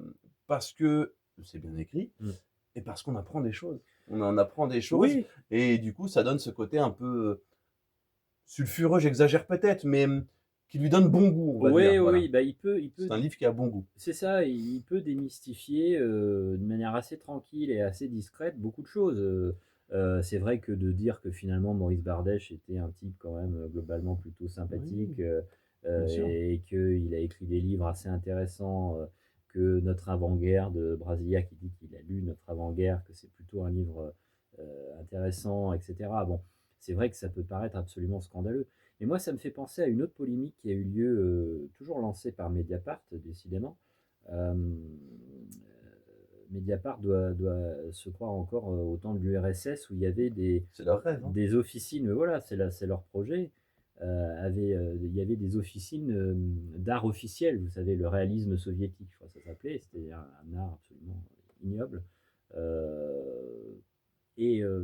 parce que c'est bien écrit Mmh. et parce qu'on apprend des choses. On en apprend des choses Oui, et du coup, ça donne ce côté un peu sulfureux, j'exagère peut-être, mais qui lui donne bon goût, on va dire. oui, Voilà. oui, bah, il C'est peut un livre qui a bon goût. c'est ça, il peut démystifier, de manière assez tranquille et assez discrète beaucoup de choses, c'est vrai que de dire que finalement Maurice Bardèche était un type quand même, globalement plutôt Oui, sympathique, bien sûr. et qu'il a écrit des livres assez intéressants, que Notre avant-guerre de Brasilia qui dit qu'il a lu Notre avant-guerre, que c'est plutôt un livre, intéressant et cetera. Bon, c'est vrai que ça peut paraître absolument scandaleux. Et moi, ça me fait penser à une autre polémique qui a eu lieu, toujours lancée par Mediapart, décidément. Mediapart doit se croire encore au temps de l'URSS où il y avait C'est leur rêve, hein. des officines, voilà, c'est leur projet. Il y avait des officines d'art officiel, vous savez, le réalisme soviétique, je crois que ça s'appelait, c'était un art absolument ignoble. Euh,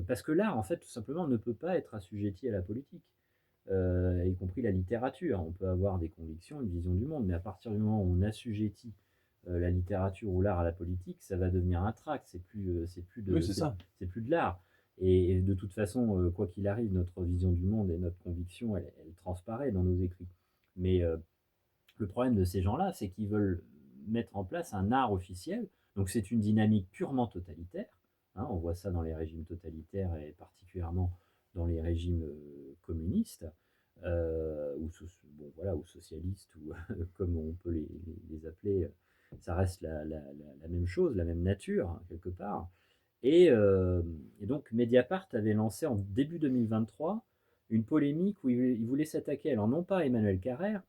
parce que l'art, en fait, tout simplement, ne peut pas être assujetti à la politique, y compris la littérature. On peut avoir des convictions, une vision du monde, mais à partir du moment où on assujettit la littérature ou l'art à la politique, ça va devenir un tract. Oui, c'est ça. C'est plus de l'art. Et de toute façon, quoi qu'il arrive, notre vision du monde et notre conviction, elle transparaît dans nos écrits. Mais le problème de ces gens-là, c'est qu'ils veulent mettre en place un art officiel. Donc c'est une dynamique purement totalitaire, hein. On voit ça dans les régimes totalitaires et particulièrement dans les régimes communistes, bon, voilà, ou socialistes, ou comme on peut les appeler. Ça reste la même chose, la même nature, hein, quelque part. Et donc Mediapart avait lancé en début 2023 une polémique où il voulait s'attaquer, alors non pas à Emmanuel Carrère,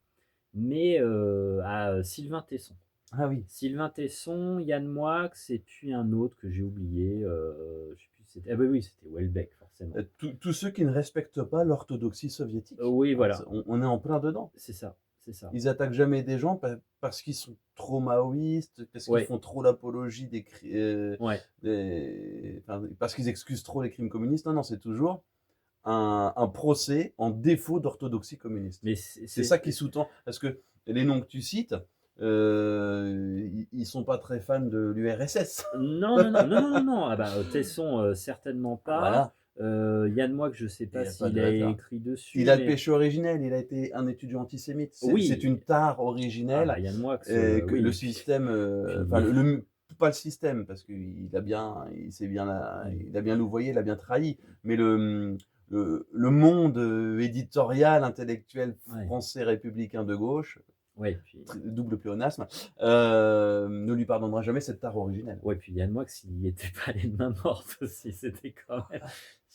mais à Sylvain Tesson. Ah oui. Sylvain Tesson, Yann Moix, et puis un autre que j'ai oublié. Je sais plus si c'était. Ah bah oui, c'était Welbeck, forcément. Tous ceux qui ne respectent pas l'orthodoxie soviétique. Oui, Hein, voilà, on est en plein dedans. c'est ça, c'est ça. Ils attaquent jamais des gens parce qu'ils sont trop maoïstes, parce qu'ils Ouais, font trop l'apologie ouais. enfin, parce qu'ils excusent trop les crimes communistes. Non, non, c'est toujours un procès en défaut d'orthodoxie communiste. Mais C'est ça qui sous-tend. Parce que les noms que tu cites, ils sont pas très fans de l'URSS. non, non, non, non, non, non, non. Ah bah, Tesson, certainement pas. Voilà. Yann Moix, je sais Il pas n'y a pas s'il de a hasard. écrit dessus, Il a le mais péché originel, il a été un étudiant antisémite. C'est oui. une tare Ah bah originelle Yann Moix, que oui. le Et puis, système, enfin puis pas le système, parce il a bien louvoyé, il a bien trahi, mais le monde éditorial, intellectuel ouais, français républicain de gauche, ouais, puis double pléonasme, ne lui pardonnera jamais cette tare originelle. ouais, puis Yann Moix, il y était pas les mains mortes aussi. C'était quand même.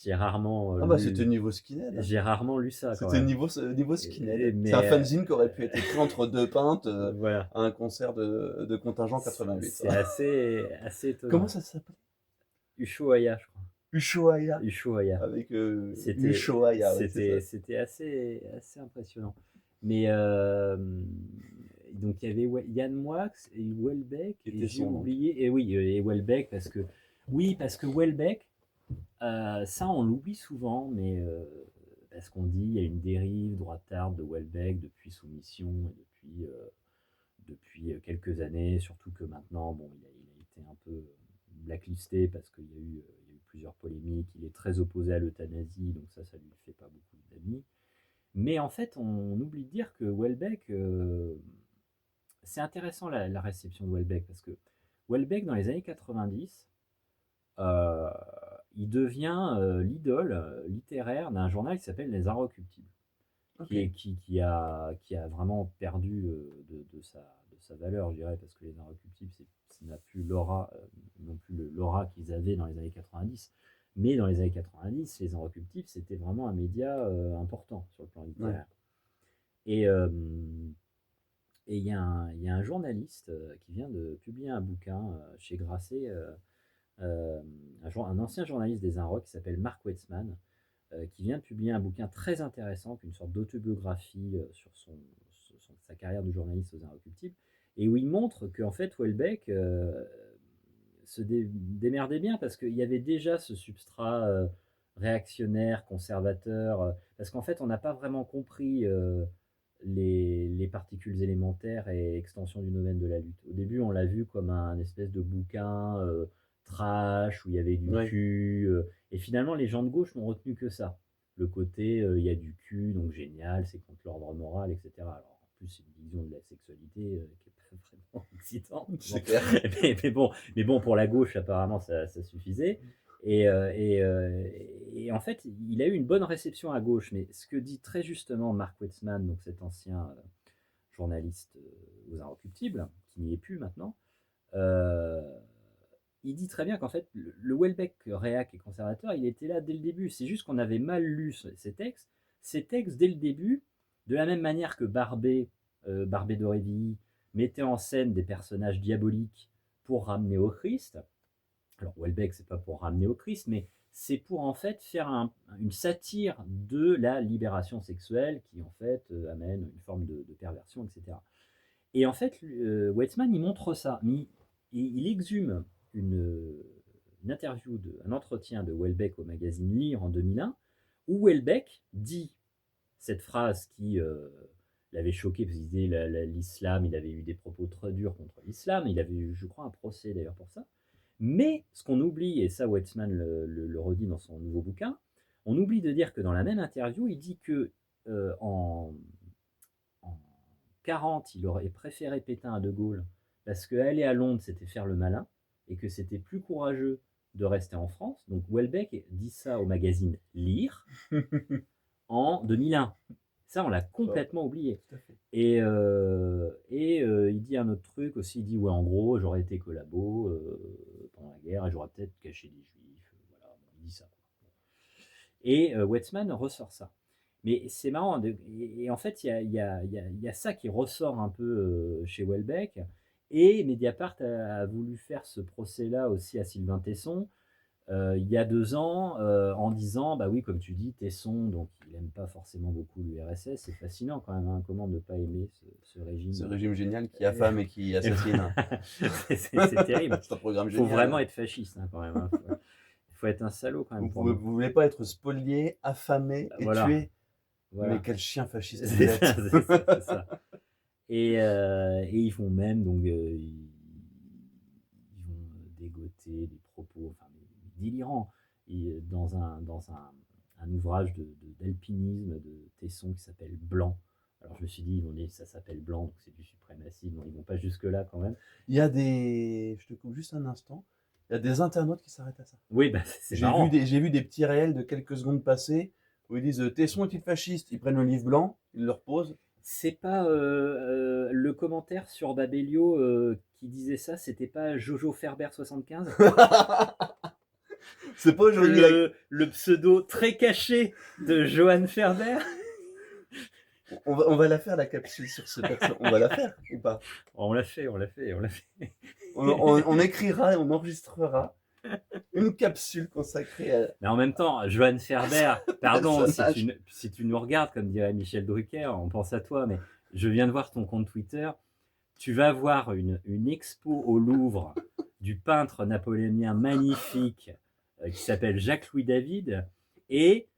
J'ai rarement Ah bah c'était lu. niveau skinhead. J'ai rarement lu ça quand C'était même. niveau skinhead. C'est un Mais fanzine qui aurait pu être écrit entre 2 pintes voilà, à un concert de contingent 88. c'est assez Comment étonnant. ça s'appelle? Ushuaïa, je crois. Ushuaïa, Ushuaïa. avec C'était Ushuaïa, ouais, c'est ça. c'était assez impressionnant. Mais donc il y avait Yann Moix et Houellebecq Qui et était j'ai son oncle. oublié et oui et Houellebecq parce que Houellebecq ça on l'oublie souvent mais parce qu'on dit il y a une dérive droitarde de Houellebecq depuis Soumission et depuis quelques années, surtout que maintenant bon il a été un peu blacklisté parce qu'il y a eu plusieurs polémiques, il est très opposé à l'euthanasie, donc ça lui fait pas beaucoup d'amis. Mais en fait, on oublie de dire que Houellebecq, c'est intéressant la réception de Houellebecq, parce que Houellebecq, dans les années 90, euh, il devient l'idole littéraire d'un journal qui s'appelle Les Inrecuptibles, Ok. qui a vraiment perdu de sa valeur, je dirais, parce que Les Inrecuptibles, ça n'a plus l'aura, non plus l'aura qu'ils avaient dans les années 90. Mais dans les années 90, Les Inrecuptibles, c'était vraiment un média important sur le plan Ouais. littéraire. Et il il y a un journaliste qui vient de publier un bouquin chez Grasset, un ancien journaliste des Inrocks qui s'appelle Mark Wetzman, qui vient de publier un bouquin très intéressant, une sorte d'autobiographie sur sa carrière de journaliste aux Inrecuptibles, et où il montre qu'en fait Houellebecq démerdait bien parce qu'il y avait déjà ce substrat réactionnaire, conservateur, parce qu'en fait on n'a pas vraiment compris les particules élémentaires et extension du domaine de la lutte. Au début on l'a vu comme un espèce de bouquin trash où il y avait du Ouais. cul, et finalement les gens de gauche n'ont retenu que ça. Le côté il y a du cul, donc génial, c'est contre l'ordre moral, etc. Alors en plus c'est une vision de la sexualité qui est pas vraiment excitante. C'est clair. Mais bon, pour la gauche, apparemment, ça suffisait. Et en fait, il a eu une bonne réception à gauche. Mais ce que dit très justement Mark Wetzman, donc cet ancien journaliste aux Inrecuptibles, qui n'y est plus maintenant, euh, il dit très bien qu'en fait, le Houellebecq réac et conservateur, il était là dès le début. C'est juste qu'on avait mal lu ces textes. Ces textes, dès le début, de la même manière que Barbé d'Aurevilly, mettait en scène des personnages diaboliques pour ramener au Christ. Alors, Houellebecq, c'est pas pour ramener au Christ, mais c'est pour en fait faire une satire de la libération sexuelle qui en fait amène une forme de perversion, etc. Et en fait, Weizmann, il montre ça, mais il exhume une, une interview, un entretien de Houellebecq au magazine Lire en 2001, où Houellebecq dit cette phrase qui l'avait choqué, parce qu'il disait l'islam, il avait eu des propos très durs contre l'islam, il avait eu, je crois, un procès d'ailleurs pour ça. Mais ce qu'on oublie, et ça Weizmann le redit dans son nouveau bouquin, on oublie de dire que dans la même interview, il dit que en 40, il aurait préféré Pétain à De Gaulle parce qu'aller à Londres, c'était faire le malin et que c'était plus courageux de rester en France. Donc Houellebecq dit ça au magazine Lire en 2001. Ça, on l'a complètement oublié. Tout à fait. Il dit un autre truc aussi, il dit, ouais, en gros, j'aurais été collabo pendant la guerre et j'aurais peut-être caché des juifs. Voilà, il dit ça. Et Wetzmann ressort ça. Mais c'est marrant, et en fait, il y a ça qui ressort un peu chez Houellebecq, et Mediapart a voulu faire ce procès-là aussi à Sylvain Tesson, il y a 2 ans, en disant, bah oui, comme tu dis, Tesson, donc il n'aime pas forcément beaucoup l'URSS, c'est fascinant quand même, hein, comment ne pas aimer ce régime. Ce régime génial qui affame et qui assassine. C'est terrible. C'est un programme Il faut génial. vraiment être fasciste hein, quand même. Hein. Il faut être un salaud quand même. Vous voulez pas être spolié, affamé et Voilà. tué. Voilà. Mais quel chien fasciste vous C'est êtes. ça, c'est ça. Et ils font même, donc, ils vont dégoter des propos, enfin, délirants, dans un ouvrage d'alpinisme de Tesson qui s'appelle Blanc. Alors je me suis dit, ils vont dire ça s'appelle Blanc, donc c'est du suprémacisme, ils vont pas jusque-là quand même. Il y a des. Je te coupe juste un instant. Il y a des internautes qui s'arrêtent à ça. Oui, bah, c'est marrant. J'ai vu des petits réels de quelques secondes passées où ils disent Tesson est-il fasciste? Ils prennent le livre blanc, ils le reposent. C'est pas le commentaire sur Babelio qui disait ça, c'était pas Jojo Ferber 75. C'est pas aujourd'hui. Le pseudo très caché de Johann Ferber. On va la faire la capsule sur ce personnage. On va la faire ou pas? On l'a fait. On écrira et on enregistrera Une capsule consacrée à Mais en même temps, Johan Ferber, pardon, personnage. si tu nous regardes, comme dirait Michel Drucker, on pense à toi, mais je viens de voir ton compte Twitter. Tu vas voir une expo au Louvre du peintre napoléonien magnifique qui s'appelle Jacques-Louis David, et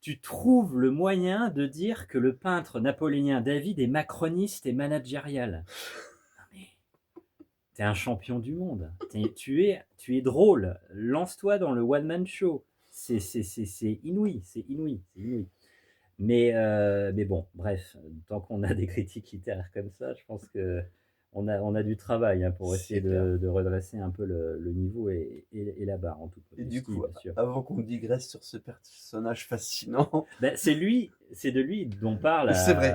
tu trouves le moyen de dire que le peintre napoléonien David est macroniste et managérial. Non mais, t'es un champion du monde. Tu es drôle. Lance-toi dans le one-man show. C'est inouï, c'est inouï, c'est inouï. Mais bon, bref, tant qu'on a des critiques littéraires comme ça, je pense que on a du travail hein, pour essayer C'est clair. de redresser un peu le niveau et la barre, en toute Et du modestie, coup, bien sûr. avant qu'on digresse sur ce personnage fascinant, Ben, c'est de lui dont parle c'est vrai,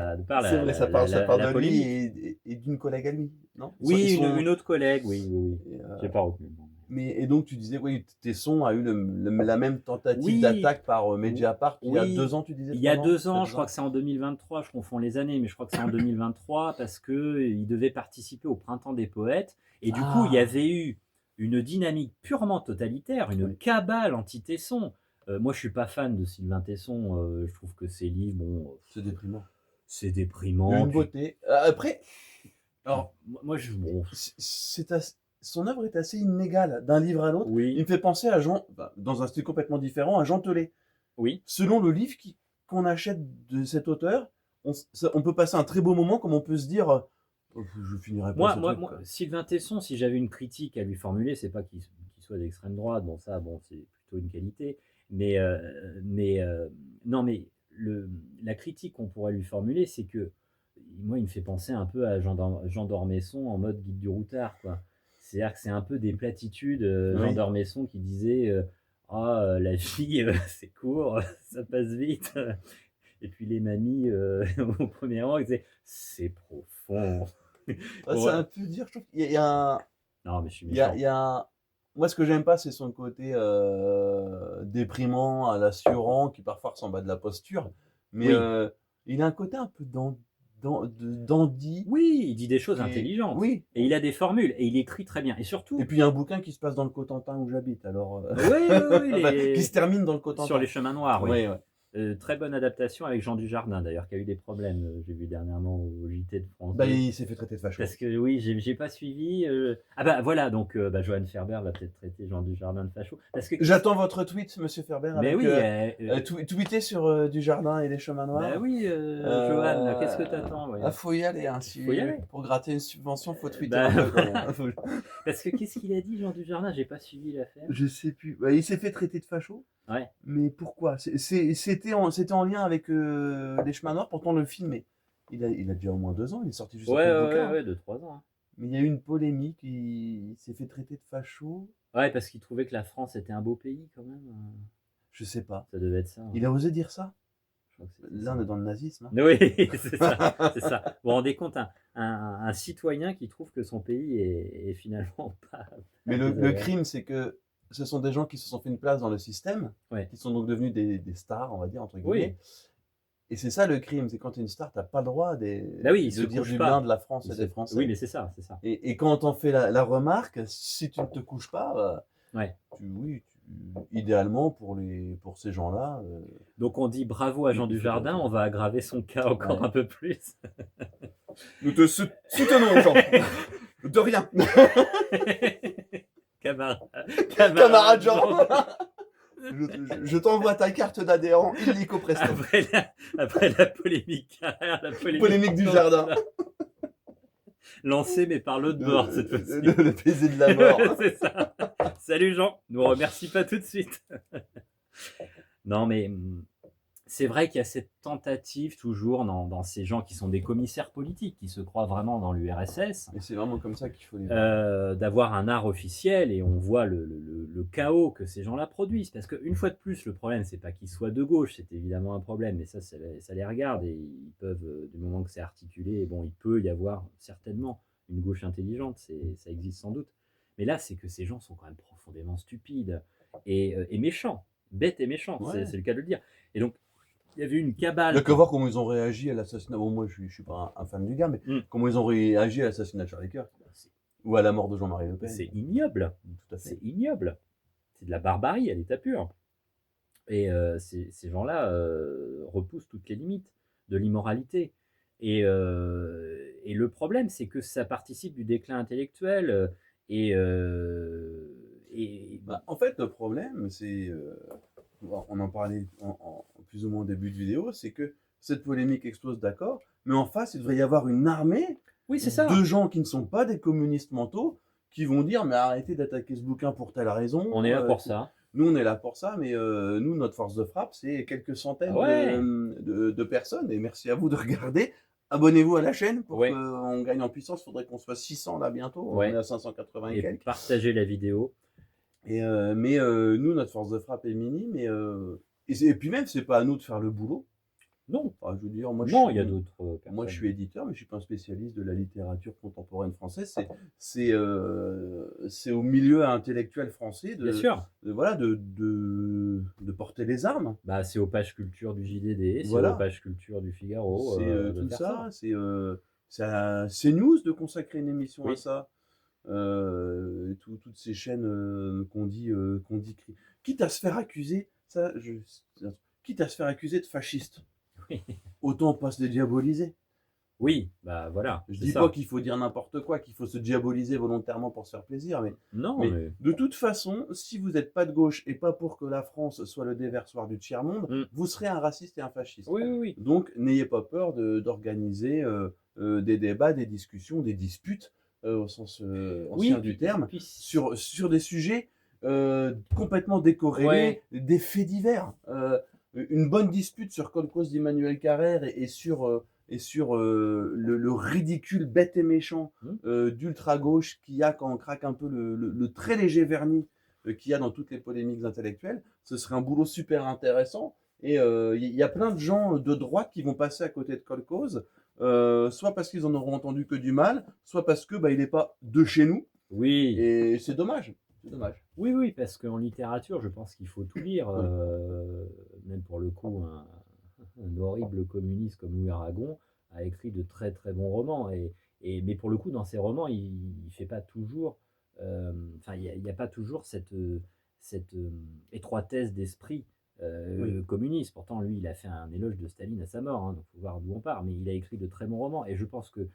ça part la de lui polémique. et d'une collègue à lui, non? Ils Oui, sont, une autre collègue, oui, oui, oui. et, J'ai pas retenu le nom. et donc tu disais, oui, Tesson a eu la même tentative Oui, d'attaque par Mediapart il y a oui. 2 ans, tu disais Il y a 3 ans? 2 ans, je crois que c'est en 2023, je confonds les années, mais je crois que c'est en 2023 parce qu'il devait participer au Printemps des Poètes. Et du coup, il y Ah, avait eu une dynamique purement totalitaire, une oui, cabale anti-Tesson. Moi, je suis pas fan de Sylvain Tesson. Je trouve que ses livres, bon, c'est déprimant. c'est Il y a déprimant. une beauté. Après, Puis alors, moi, bon, son œuvre est assez inégale d'un livre à l'autre. Il oui, me fait penser à Jean, bah, dans un style complètement différent, à Jean Telet. oui. Selon le livre qu'on achète de cet auteur, on peut passer un très beau moment, comme on peut se dire, je finirai pas ce truc, Moi, quoi. Sylvain Tesson, si j'avais une critique à lui formuler, c'est pas qu'il soit d'extrême droite, bon ça, bon c'est plutôt une qualité, mais non mais la critique qu'on pourrait lui formuler, c'est que moi il me fait penser un peu à Jean d'Ormesson en mode guide du routard, quoi. C'est-à-dire que c'est un peu des platitudes, Jean Oui. d'Ormesson qui disait ah la vie c'est court, ça passe vite, et puis les mamies au premier rang, ils disaient c'est profond. Ah, c'est Bon, un peu dire, je trouve qu'il y a un, non, mais je suis il méchant. y a moi, ce que j'aime pas, c'est son côté déprimant, à l'assurant, qui parfois ressemble à de la posture. Mais Oui, il a un côté un peu dandy, oui, il dit des choses qui est, intelligentes. oui. Et il a des formules. Et il écrit très bien. Et Et surtout, puis il y a un bouquin qui se passe dans le Cotentin où j'habite, alors oui, oui, enfin, qui se termine dans le sur les Cotentin. chemins noirs, oui. Oui, ouais. Très bonne adaptation avec Jean Dujardin, d'ailleurs, qui a eu des problèmes, j'ai vu dernièrement au JT de France Bah, 2. il s'est fait traiter de facho. Parce que oui, j'ai pas suivi. Ah bah voilà, donc bah, Johan Ferber va peut-être traiter Jean Dujardin de facho. Parce que J'attends votre tweet, monsieur Ferber, mais avec oui, tweeter sur Dujardin et les chemins bah noirs. oui, Johan, qu'est-ce que t'attends, ouais. Faut y aller, hein, Il faut y aller. pour gratter une subvention, faut tweeter Bah un peu quand voilà. même. Parce que qu'est-ce qu'il a dit, Jean Dujardin? J'ai pas suivi l'affaire. Je sais plus. Bah, il s'est fait traiter de facho, Ouais. mais pourquoi? C'était en lien avec les chemins noirs, pourtant le film il a déjà au moins 2 ans, il est sorti juste Ouais, après le ouais, bouquin, ouais, hein. ouais, 2, 3 ans, hein. Mais il y a eu une polémique, il s'est fait traiter de facho, Ouais, parce qu'il trouvait que la France était un beau pays quand même. je sais pas. Ça devait être ça, hein. Il a osé dire ça? Je crois que c'était Là, ça. on est dans le nazisme, hein. Oui, c'est ça, c'est ça. Vous vous rendez compte, un citoyen qui trouve que son pays est finalement pas Mais le désagréable. crime, c'est que ce sont des gens qui se sont fait une place dans le système, Ouais. qui sont donc devenus des stars, on va dire, entre Oui, guillemets. Et c'est ça le crime, c'est quand tu es une star, t'as pas le droit bah oui, de il se ne dire couche du bien pas. de la France et des Oui, Français. mais c'est ça, c'est ça. Et quand on fait la remarque, si tu ne te couches pas, bah, Ouais. idéalement pour ces gens-là, Donc on dit bravo à Jean il faut te Dujardin, retirer. on va aggraver son cas encore Ouais. un peu plus. Nous te soutenons, Jean. De rien. Camarade, Camarade Jean. Jean. Je t'envoie ta carte d'adhérent illico presto. Après la polémique, la Polémique du jardin. lancée mais par l'autre bord cette fois-ci. Le baiser de la mort. C'est ça. Salut Jean, nous remercie pas tout de suite. Non mais c'est vrai qu'il y a cette tentative toujours dans ces gens qui sont des commissaires politiques, qui se croient vraiment dans l'URSS, Et c'est vraiment comme ça qu'il faut les voir. d'avoir un art officiel, et on voit le chaos que ces gens-là produisent. Parce qu'une fois de plus, le problème, c'est pas qu'ils soient de gauche, c'est évidemment un problème, mais ça les regarde, et ils peuvent, du moment que c'est articulé, bon, il peut y avoir certainement une gauche intelligente, ça existe sans doute. Mais là, c'est que ces gens sont quand même profondément stupides et méchants, bêtes et méchants, Ouais. c'est le cas de le dire. Et donc, il y avait une cabale. Il n'y a qu'à voir comment ils ont réagi à l'assassinat. Bon, moi, je suis pas un fan du gars, mais Mm. comment ils ont réagi à l'assassinat de Charlie Kirk. Ou à la mort de Jean-Marie Le Pen. C'est ignoble, Tout à fait. c'est ignoble. C'est de la barbarie à l'état pur. Et ces gens-là repoussent toutes les limites de l'immoralité. Et le problème, c'est que ça participe du déclin intellectuel. Et Bah, en fait, le problème, c'est, on en parlait plus ou moins au début de vidéo, c'est que cette polémique explose, d'accord, mais en face, il devrait y avoir une armée oui, c'est de ça. gens qui ne sont pas des communistes mentaux, qui vont dire, mais arrêtez d'attaquer ce bouquin pour telle On raison. est là pour ça. Nous, on est là pour ça, mais nous, notre force de frappe, c'est quelques Ah centaines ouais, de personnes. Et merci à vous de regarder. Abonnez-vous à la chaîne pour ouais, qu'on gagne en puissance. Il faudrait qu'on soit 600 là bientôt. On est ouais. à 580 et Et quelques. partagez la vidéo. Mais nous, notre force de frappe est minime. Et puis même, c'est pas à nous de faire le boulot. Non, Enfin, je veux dire, non, il y a d'autres moi, je personnes. suis éditeur, mais je suis pas un spécialiste de la littérature contemporaine française. C'est au milieu intellectuel français Bien sûr. voilà, de porter les armes. Bah, c'est aux pages culture du JDD, c'est aux Voilà. pages culture du Figaro C'est de tout faire ça. ça. C'est à CNews de consacrer une émission à Oui, ça. Toutes ces chaînes qu'on dit quitte à se faire accuser, quitte à se faire accuser de fasciste, oui, autant pas se dédiaboliser. oui, bah voilà, Je c'est dis pas ça. qu'il faut dire n'importe quoi, qu'il faut se diaboliser volontairement pour se faire plaisir, Non, mais mais de toute façon, si vous n'êtes pas de gauche et pas pour que la France soit le déversoir du tiers-monde, mmh. vous serez un raciste et un fasciste. Oui, oui, oui. Donc, n'ayez pas peur d'organiser des débats, des discussions, des disputes, au sens Oui, ancien du terme, puis sur des sujets complètement décorrélés, ouais, des faits divers. Une bonne dispute sur Colcos d'Emmanuel Carrère et sur le ridicule bête et méchant mmh, d'ultra-gauche qu'il y a quand on craque un peu le très léger vernis qu'il y a dans toutes les polémiques intellectuelles, ce serait un boulot super intéressant. Et il y a plein de gens de droite qui vont passer à côté de Colcos, soit parce qu'ils en auront entendu que du mal, soit parce que il n'est pas de chez nous. oui. Et c'est dommage. C'est dommage. Oui, oui, parce qu'en littérature, je pense qu'il faut tout lire, Oui, même pour le coup, un horrible communiste comme Louis Aragon a écrit de très, très bons romans mais pour le coup, dans ses romans, il fait pas toujours, enfin, il y a pas toujours cette étroitesse d'esprit, oui, communiste. Pourtant, lui, il a fait un éloge de Staline à sa mort, hein, donc faut voir d'où on part, mais il a écrit de très bons romans et je pense que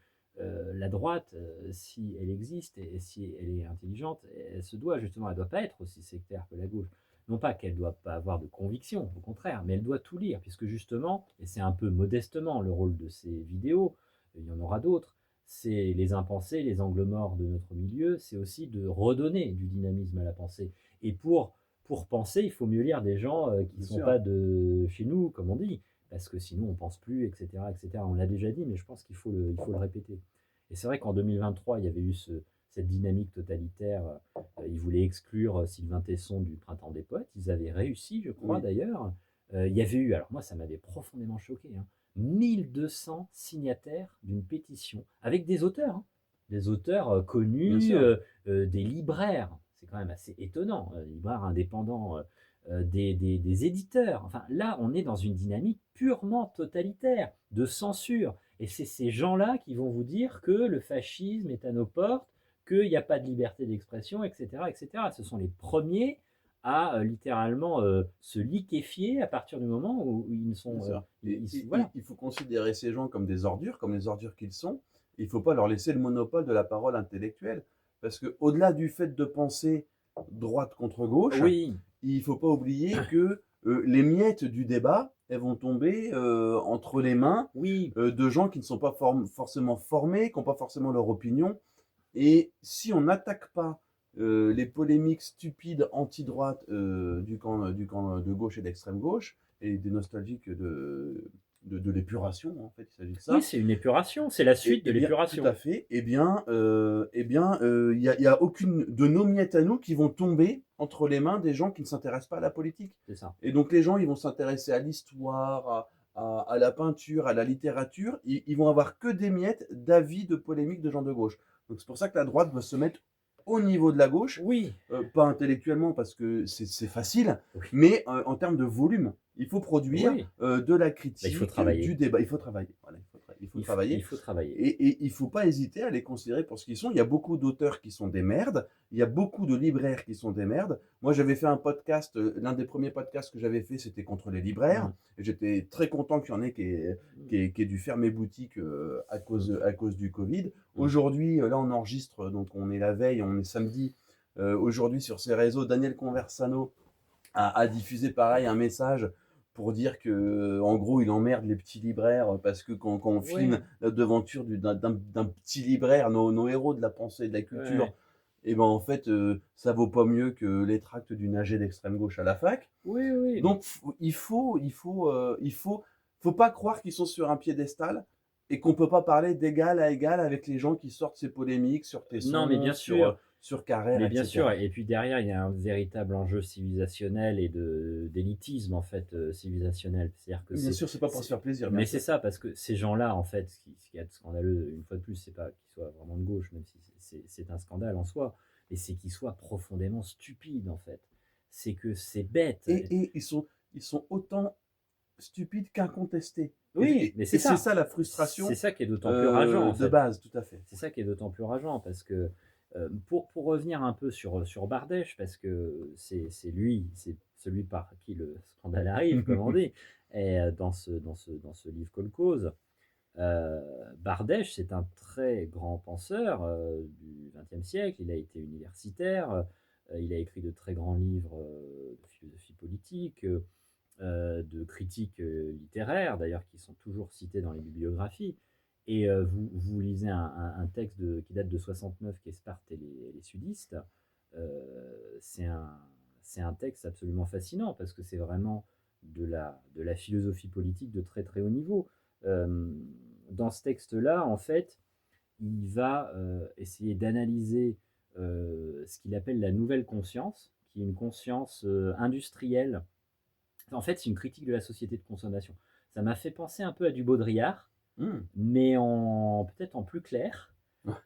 la droite, si elle existe et si elle est intelligente, elle se doit justement, elle ne doit pas être aussi sectaire que la gauche. Non pas qu'elle ne doit pas avoir de conviction, au contraire, mais elle doit tout lire, puisque justement, et c'est un peu modestement le rôle de ces vidéos, il y en aura d'autres, c'est les impensés, les angles morts de notre milieu, c'est aussi de redonner du dynamisme à la pensée. Et pour penser, il faut mieux lire des gens qui ne bien sont sûr. pas de chez nous, comme on dit, parce que sinon on ne pense plus, etc., etc. On l'a déjà dit, mais je pense qu'il faut le répéter. Et c'est vrai qu'en 2023, il y avait eu cette dynamique totalitaire. Ils voulaient exclure Sylvain Tesson du Printemps des Poètes. Ils avaient réussi, je crois Oui, d'ailleurs. Il y avait eu, alors moi ça m'avait profondément choqué, hein, 1200 signataires d'une pétition avec des auteurs, hein, des auteurs bien connus, sûr. des libraires. C'est quand même assez étonnant, libraires indépendants, des éditeurs. Enfin, là, on est dans une dynamique purement totalitaire, de censure. Et c'est ces gens-là qui vont vous dire que le fascisme est à nos portes, qu'il n'y a pas de liberté d'expression, etc., etc. Ce sont les premiers à littéralement se liquéfier à partir du moment où ils Bien sont. sûr. Voilà. Il faut considérer ces gens comme des ordures, comme les ordures qu'ils sont. Il ne faut pas leur laisser le monopole de la parole intellectuelle. Parce qu'au-delà du fait de penser droite contre gauche, Oui, il ne faut pas oublier que les miettes du débat, elles vont tomber entre les mains oui, de gens qui ne sont pas forcément formés, qui n'ont pas forcément leur opinion. Et si on n'attaque pas les polémiques stupides anti-droite du camp de gauche et d'extrême gauche, et des nostalgiques de l'épuration, en fait, il s'agit de oui, ça. c'est une épuration, c'est la suite de Et bien, tout à l'épuration. fait. Il y a aucune de nos miettes à nous qui vont tomber entre les mains des gens qui ne s'intéressent pas à la politique. C'est ça. Et donc les gens, ils vont s'intéresser à l'histoire, à la peinture, à la littérature. Ils vont avoir que des miettes d'avis, de polémiques de gens de gauche. Donc c'est pour ça que la droite doit se mettre au niveau de la gauche, Oui, pas intellectuellement parce que c'est facile, oui, mais en termes de volume. Il faut produire oui. de la Bah, il faut critique, travailler. du débat. Il faut travailler. Voilà, il faut travailler. il faut travailler. Il faut travailler. Et il faut pas hésiter à les considérer pour ce qu'ils sont. Il y a beaucoup d'auteurs qui sont des merdes, il y a beaucoup de libraires qui sont des merdes. Moi, j'avais fait un podcast, l'un des premiers podcasts que j'avais fait, c'était contre les libraires. Mmh. Et j'étais très content qu'il y en ait qui ait dû fermer boutique à cause du Covid. Mmh. Aujourd'hui, là, on enregistre, donc on est la veille, on est samedi. Aujourd'hui, sur ces réseaux, Daniel Conversano a diffusé pareil un message pour dire que, en gros, il emmerde les petits libraires parce que quand on Ouais, filme la devanture d'un petit libraire, nos héros de la pensée et de la culture, ouais. et ben en fait, ça vaut pas mieux que les tracts d'une AG d'extrême gauche à la fac. Oui, oui. Donc, faut pas croire qu'ils sont sur un piédestal et qu'on peut pas parler d'égal à égal avec les gens qui sortent ces polémiques sur Non, mais Tesson, bien sûr. sur Carrère, Mais bien sûr, etc. et puis derrière, il y a un véritable enjeu civilisationnel et d'élitisme, en fait, civilisationnel. C'est-à-dire que Bien sûr, c'est pas pour se faire plaisir, bien mais c'est sûr. ça, parce que ces gens-là, en fait, ce qu'il y a de scandaleux, une fois de plus, c'est pas qu'ils soient vraiment de gauche, même si c'est un scandale en soi, mais c'est qu'ils soient profondément stupides, en fait. C'est que c'est bête. Et ils sont autant stupides qu'incontestés. Oui, mais Et c'est c'est ça. ça la C'est frustration ça qui est d'autant plus rageant, en de fait. base, tout à fait. C'est ça qui est d'autant plus rageant parce que, pour revenir un peu sur Bardèche, parce que c'est lui, c'est celui par qui le scandale arrive, comme on dit, et dans ce livre Kolkhoz, Bardèche, c'est un très grand penseur, du XXe siècle. Il a été universitaire, il a écrit de très grands livres, de philosophie politique, de critiques littéraires, d'ailleurs, qui sont toujours cités dans les bibliographies. Et vous lisez un texte qui date de 69, qui est Sparte et les sudistes. C'est un texte absolument fascinant parce que c'est vraiment de la philosophie politique de très très haut niveau. Euh, Dans ce texte-là, en fait, il va essayer d'analyser ce qu'il appelle la nouvelle conscience, qui est une conscience industrielle. En fait, c'est une critique de la société de consommation. Ça m'a fait penser un peu à du Baudrillard, Mmh. mais peut-être en plus clair,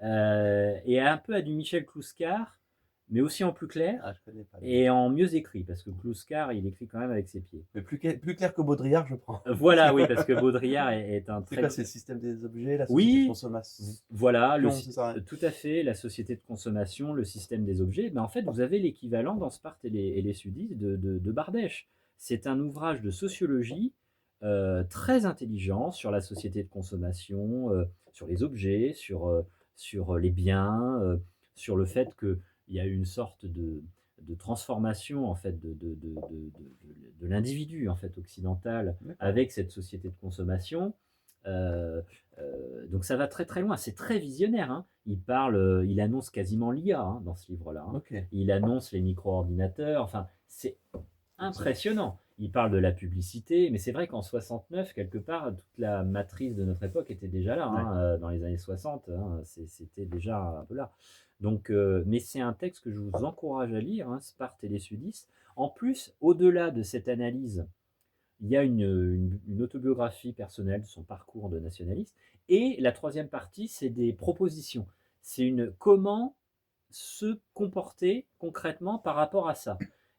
et un peu à du Michel Clouscar, mais aussi en plus clair, Ah, je connais pas. et en mieux écrit, parce que Clouscar, il écrit quand même avec ses pieds. Mais plus clair que Baudrillard, je prends. Voilà, oui, parce que Baudrillard est un C'est très... quoi, c'est le système des objets, la société de Oui, consommation, voilà, c'est ça, hein? tout à fait, la société de consommation, le système des objets. Mais en fait, vous avez l'équivalent dans Sparte et les sudistes de Bardèche. C'est un ouvrage de sociologie très intelligent sur la société de consommation, sur les objets, sur les biens, sur le fait qu'il y a une sorte de transformation en fait de l'individu en fait occidental D'accord. avec cette société de consommation. Euh, donc ça va très très loin, c'est très visionnaire, hein. Il annonce quasiment l'IA, hein, dans ce livre-là, hein. Ok. Il annonce les micro-ordinateurs, enfin c'est impressionnant. Il parle de la publicité, mais c'est vrai qu'en 69, quelque part, toute la matrice de notre époque était déjà là, hein, dans les années 60, hein, c'était déjà un peu là. Donc, mais c'est un texte que je vous encourage à lire, hein, Sparte et les sudistes. En plus, au-delà de cette analyse, il y a une autobiographie personnelle de son parcours de nationaliste. Et la troisième partie, c'est des propositions. Comment se comporter concrètement par rapport à ça.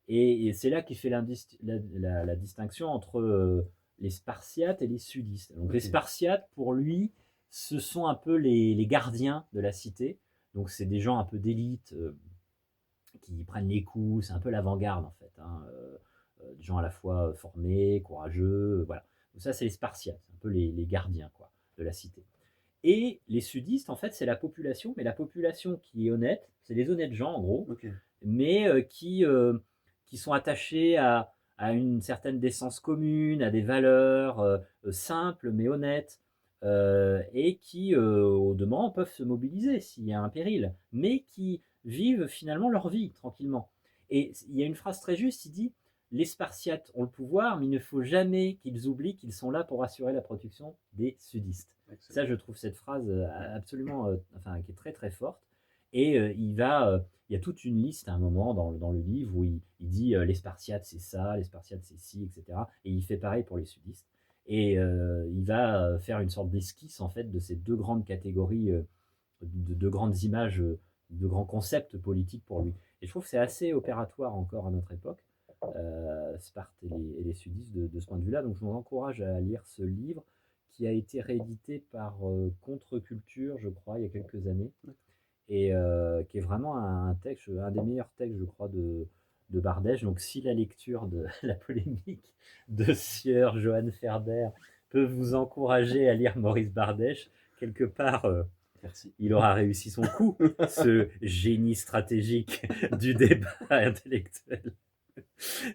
Et c'est là qu'il fait la distinction entre les Spartiates et les sudistes. Donc les Spartiates, pour lui, ce sont un peu les gardiens de la cité. Donc c'est des gens un peu d'élite qui prennent les coups, c'est un peu l'avant-garde en fait, hein, des gens à la fois formés, courageux, voilà. Donc ça, c'est les Spartiates, un peu les gardiens quoi, de la cité. Et les sudistes, en fait, c'est la population, mais la population qui est honnête, c'est les honnêtes gens, en gros, Ok. mais qui sont attachés à une certaine décence commune, à des valeurs simples mais honnêtes, et qui, au demeurant, peuvent se mobiliser s'il y a un péril, mais qui vivent finalement leur vie tranquillement. Et il y a une phrase très juste, il dit les Spartiates ont le pouvoir, mais il ne faut jamais qu'ils oublient qu'ils sont là pour assurer la protection des sudistes. Excellent. Ça, je trouve cette phrase absolument, enfin, qui est très très forte. Et il y a toute une liste à un moment dans le livre où il dit les Spartiates c'est ça, les Spartiates c'est ci, etc. Et il fait pareil pour les sudistes. Et il va faire une sorte d'esquisse en fait de ces deux grandes catégories, de deux grandes images, de grands concepts politiques pour lui. Et je trouve que c'est assez opératoire encore à notre époque, Sparte et les sudistes de ce point de vue-là. Donc je vous encourage à lire ce livre qui a été réédité par Contre-Culture, je crois, il y a quelques années, et qui est vraiment un texte, un des meilleurs textes, je crois, de Bardèche. Donc, si la lecture de la polémique de Sieur Johann Ferber peut vous encourager à lire Maurice Bardèche, quelque part, Merci. il aura réussi son coup, ce génie stratégique du débat intellectuel.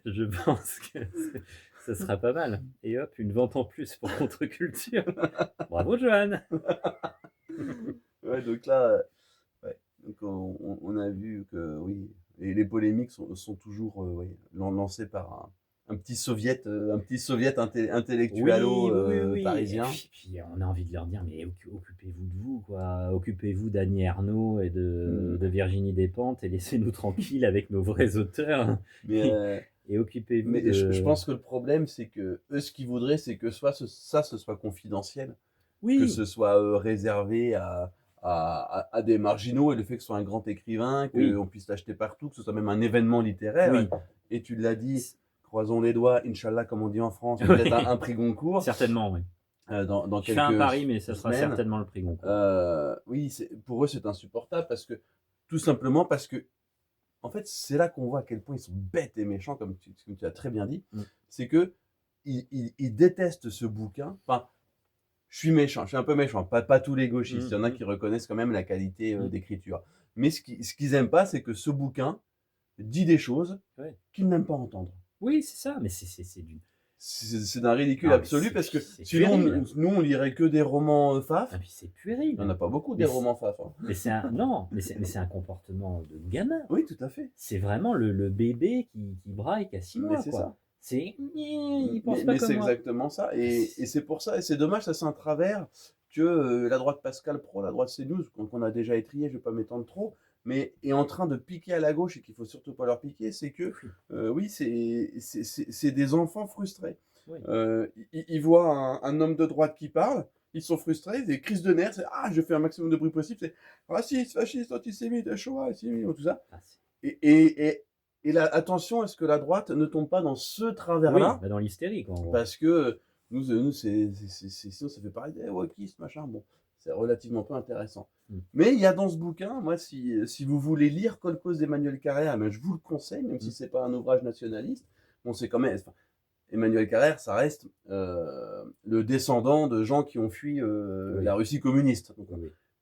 Je pense que ça sera pas mal. Et hop, une vente en plus pour Contre-Culture. Bravo, Johan. Ouais, donc là, ouais. Donc on a vu que oui, et les polémiques sont toujours oui, lancées par un petit soviet intellectualo Oui, oui, oui, oui. Et parisien. puis, on a envie de leur dire, mais occupez-vous de vous, quoi. Occupez-vous d'Annie Ernaux et de Virginie Despentes et laissez-nous tranquilles avec nos vrais auteurs. Mais, Et occupez-vous mais je de... pense que le problème, c'est que eux, ce qu'ils voudraient, c'est que ça, ce soit confidentiel, que Oui, ce soit réservé à des marginaux, et le fait que ce soit un grand écrivain, oui, qu'on puisse l'acheter partout, que ce soit même un événement littéraire. oui. Et tu l'as dit, croisons les doigts, Inch'Allah, comme on dit en France, Oui. peut-être un prix Goncourt Certainement, oui. dans Je fais un quelques pari, mais ça sera semaines. certainement le prix Goncourt. Oui, pour eux, c'est insupportable parce que, tout simplement parce que, en fait, c'est là qu'on voit à quel point ils sont bêtes et méchants, comme tu as très bien dit. C'est que ils détestent ce bouquin. Enfin, je suis méchant, je suis un peu méchant. Pas tous les gauchistes. Il y en a qui reconnaissent quand même la qualité d'écriture. Mais ce qu'ils aiment pas, c'est que ce bouquin dit des choses Ouais. qu'ils n'aiment pas entendre. Oui, c'est ça, mais c'est du... C'est d'un ridicule Non, mais absolu c'est- parce que c'est sinon, puéril. nous, on lirait que des romans faf. Ah, puis c'est puéril. Il n'y en a pas beaucoup Mais des c'est- romans faf. Hein. Mais c'est un... Non, mais c'est un comportement de gamin. Oui, tout à fait. C'est vraiment le bébé qui braille qu'à 6 Mais mois, c'est quoi. ça. C'est... Il pense pas Mais comme c'est moi. exactement ça. Et c'est pour ça, et c'est dommage, ça c'est un travers que la droite Pascal Pro, la droite CNews, qu'on a déjà étrié, je ne vais pas m'étendre trop, mais est en train de piquer à la gauche et qu'il faut surtout pas leur piquer, c'est que oui, c'est des enfants frustrés. Oui. Ils voient un homme de droite qui parle, ils sont frustrés, des crises de nerfs, c'est ah, je fais un maximum de bruit possible, c'est raciste, fasciste, antisémite, Shoah, tout ça. Ah, Et là, attention à ce que la droite ne tombe pas dans ce oui, travers-là, bah dans l'hystérie, quoi, en gros. parce que sinon ça fait pareil, wokisme, machin, bon, c'est relativement peu intéressant. Mais il y a dans ce bouquin, moi, si vous voulez lire Kolkhoz d'Emmanuel Carrère, ben, je vous le conseille, même si c'est pas un ouvrage nationaliste, bon, c'est quand même, enfin, Emmanuel Carrère, ça reste le descendant de gens qui ont fui la Russie communiste. Donc,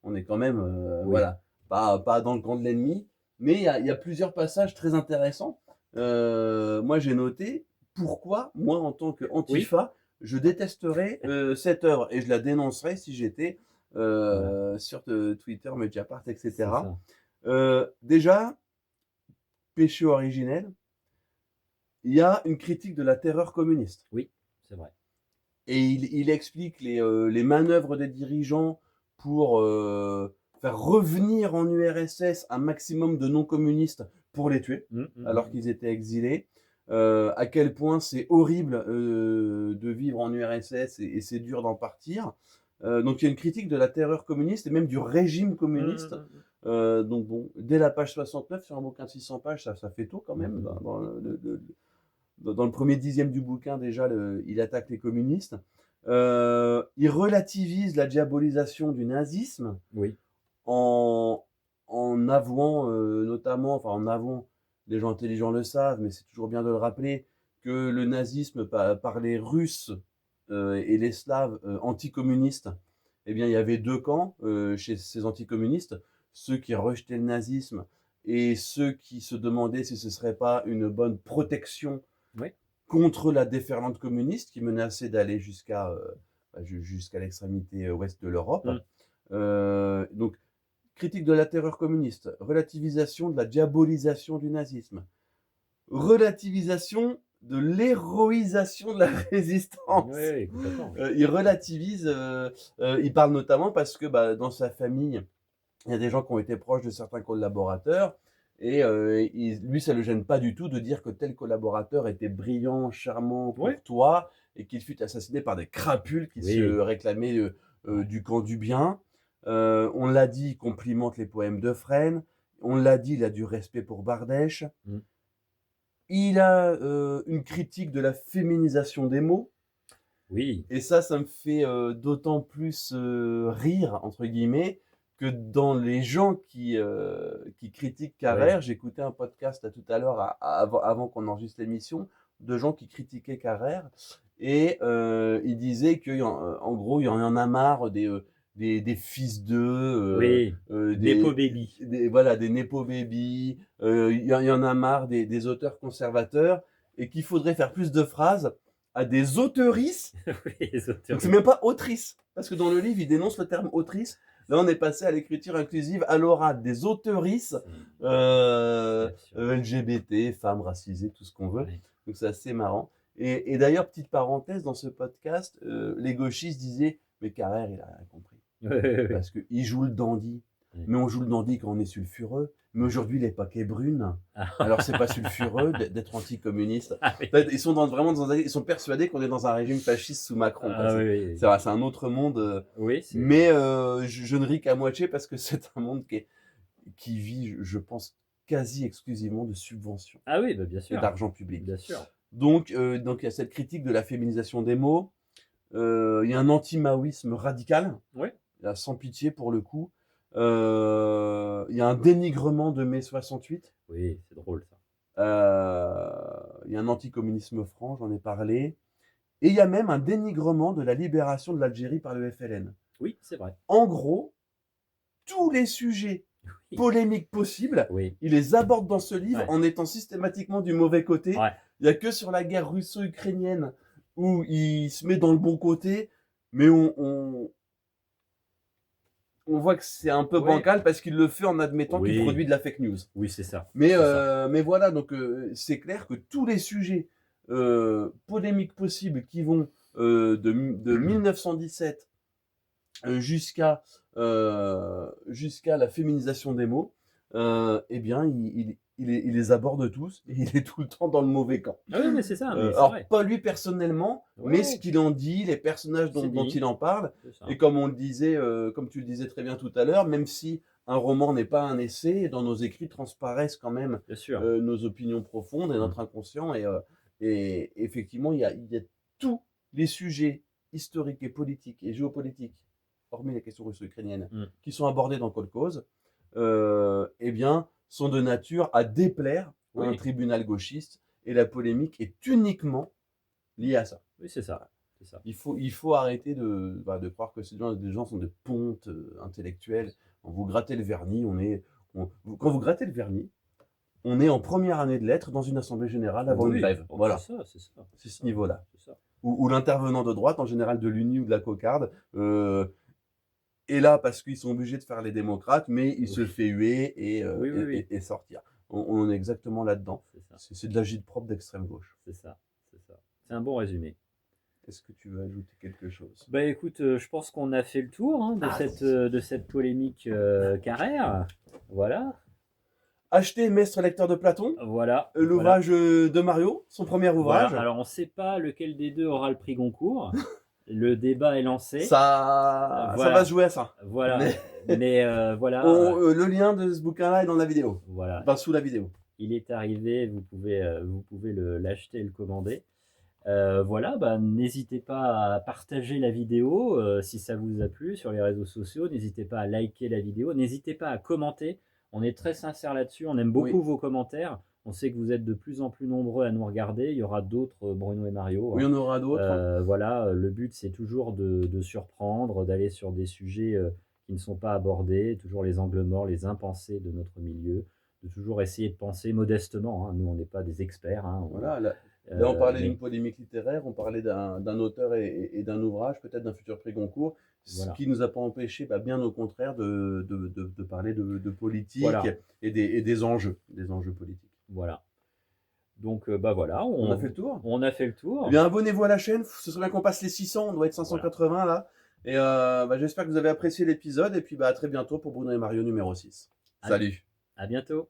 on est quand même, voilà, pas dans le camp de l'ennemi, mais il y a plusieurs passages très intéressants. Moi, j'ai noté pourquoi, moi, en tant qu'antifa, je détesterais cette œuvre et je la dénoncerais si j'étais sur Twitter, Mediapart, etc. Déjà, péché originel, il y a une critique de la terreur communiste. Oui, c'est vrai. Et il explique les manœuvres des dirigeants pour faire revenir en URSS un maximum de non-communistes pour les tuer, alors qu'ils étaient exilés. À quel point c'est horrible de vivre en URSS et c'est dur d'en partir. Donc il y a une critique de la terreur communiste et même du régime communiste. Donc bon, dès la page 69, sur un bouquin de 600 pages, ça fait tôt quand même. Dans le premier dixième du bouquin, déjà, il attaque les communistes. Il relativise la diabolisation du nazisme en avouant, notamment, enfin en avouant, les gens intelligents le savent, mais c'est toujours bien de le rappeler, que le nazisme par les Russes et les Slaves anticommunistes, eh bien, il y avait deux camps chez ces anticommunistes, ceux qui rejetaient le nazisme et ceux qui se demandaient si ce ne serait pas une bonne protection contre la déferlante communiste qui menaçait d'aller jusqu'à l'extrémité ouest de l'Europe. Donc, critique de la terreur communiste, relativisation de la diabolisation du nazisme, relativisation de l'héroïsation de la résistance. Il relativise, il parle notamment parce que dans sa famille, il y a des gens qui ont été proches de certains collaborateurs, et lui, ça ne le gêne pas du tout de dire que tel collaborateur était brillant, charmant, courtois, et qu'il fut assassiné par des crapules qui se réclamaient du camp du bien. On l'a dit, il complimente les poèmes de Fresne. On l'a dit, il a du respect pour Bardèche. Il a une critique de la féminisation des mots. Oui, Et ça me fait d'autant plus rire, entre guillemets, que dans les gens qui critiquent ouais. Carrère, j'écoutais un podcast là, tout à l'heure, avant qu'on enregistre l'émission, de gens qui critiquaient Carrère. Et ils disaient qu'en gros, il y en a marre des fils d'eux, Oui, Nepo Baby. voilà, des Nepo Baby, il y en a marre des auteurs conservateurs, et qu'il faudrait faire plus de phrases à des auteurices. Oui, les Donc c'est autoristes. même pas autrice, parce que dans le livre, il dénonce le terme autrice. Là, on est passé à l'écriture inclusive à l'oral, des auteurices C'est absurde. LGBT, femmes racisées, tout ce qu'on veut. Ouais. Donc c'est assez marrant. Et d'ailleurs, petite parenthèse, dans ce podcast, les gauchistes disaient, mais Carrère, il a rien compris. Ouais, ouais, ouais. Parce qu'il joue le dandy. Ouais. Mais on joue le dandy quand on est sulfureux. Mais aujourd'hui, l'époque est brune. Ah, Alors, c'est pas sulfureux d'être anticommuniste. ah oui. En fait, ils sont ils sont persuadés qu'on est dans un régime fasciste sous Macron, quoi. Ah oui, oui, C'est vrai, c'est un autre monde. oui, c'est. Mais je ne ris qu'à moitié parce que c'est un monde qui vit, je pense, quasi exclusivement de subventions Ah oui, bah, bien et sûr, d'argent public. bien sûr. Donc il y a cette critique de la féminisation des mots. Il y a un anti-maoïsme radical, Ouais. là, sans pitié pour le coup. Il y a un dénigrement de mai 68. Oui, c'est drôle ça. Il y a un anticommunisme franc, j'en ai parlé. Et il y a même un dénigrement de la libération de l'Algérie par le FLN. Oui, c'est vrai. En gros, tous les sujets Oui. polémiques possibles, Oui. il les aborde dans ce livre Ouais. en étant systématiquement du mauvais côté. Ouais. Il n'y a que sur la guerre russo-ukrainienne où il se met dans le bon côté, mais on voit que c'est un peu Ouais. bancal parce qu'il le fait en admettant qu'il Oui. produit de la fake news. Oui, c'est ça. Mais, C'est ça. mais voilà, donc c'est clair que tous les sujets polémiques possibles qui vont de 1917 jusqu'à la féminisation des mots, eh bien, il les aborde tous et il est tout le temps dans le mauvais camp. Ah oui, mais c'est ça, mais c'est Alors, vrai. pas lui personnellement, mais ce Ouais, qu'il en dit, les personnages c'est dont dit. il en parle. C'est ça. Et comme on le disait, comme tu le disais très bien tout à l'heure, même si un roman n'est pas un essai, dans nos écrits transparaissent quand même Bien sûr. nos opinions profondes et notre inconscient. Et effectivement, il y a tous les sujets historiques et politiques et géopolitiques, hormis la question russo-ukrainienne, Mm. qui sont abordés dans Code Cause, eh bien, sont de nature à déplaire à un Oui. tribunal gauchiste. Et la polémique est uniquement liée à ça. Oui, c'est ça. C'est ça. Il faut arrêter de croire que ces des gens sont des pontes intellectuelles. Quand vous grattez le vernis, quand vous grattez le vernis, on est en première année de lettres dans une assemblée générale avant une Oui. grève. Oh, Voilà, c'est ça, c'est ça. c'est ce niveau-là. C'est ça. Ou l'intervenant de droite, en général de l'Uni ou de la cocarde, est là parce qu'ils sont obligés de faire les démocrates, mais il se Oui. fait huer Oui, oui, oui. et sortir. On est exactement là-dedans. C'est ça. C'est de l'agite propre d'extrême gauche. C'est ça. C'est ça. C'est un bon résumé. Est-ce que tu veux ajouter quelque chose? Bah écoute, je pense qu'on a fait le tour hein, de cette polémique Carrère. Voilà. Acheter Maître lecteur de Platon, Voilà. l'ouvrage de Mario, son premier ouvrage. Voilà. Alors on ne sait pas lequel des deux aura le prix Goncourt. Le débat est lancé. Ça Voilà. va se jouer à ça. Voilà. Mais Mais voilà. le lien de ce bouquin-là est dans la vidéo. Voilà. Enfin, sous la vidéo. Il est arrivé, vous pouvez l'acheter et le commander. Voilà, bah, n'hésitez pas à partager la vidéo si ça vous a plu sur les réseaux sociaux. N'hésitez pas à liker la vidéo. N'hésitez pas à commenter. On est très sincère là-dessus. On aime beaucoup vos commentaires. On sait que vous êtes de plus en plus nombreux à nous regarder. Il y aura d'autres Bruno et Mario. Oui, il y en aura d'autres. Voilà, le but c'est toujours de surprendre, d'aller sur des sujets qui ne sont pas abordés, toujours les angles morts, les impensés de notre milieu, de toujours essayer de penser modestement. Hein. Nous, on n'est pas des experts. Hein. Voilà, là on parlait mais d'une polémique littéraire, on parlait d'un auteur et d'un ouvrage, peut-être d'un futur prix Goncourt, voilà. ce qui ne nous a pas empêché, bien au contraire, de parler de politique Voilà. et des enjeux politiques. Voilà. Donc, voilà. On a fait le tour. On a fait le tour. Eh bien, abonnez-vous à la chaîne. Ce serait bien qu'on passe les 600. On doit être 580 là. Et j'espère que vous avez apprécié l'épisode. Et puis, à très bientôt pour Bruno et Mario numéro 6. Salut. À bientôt.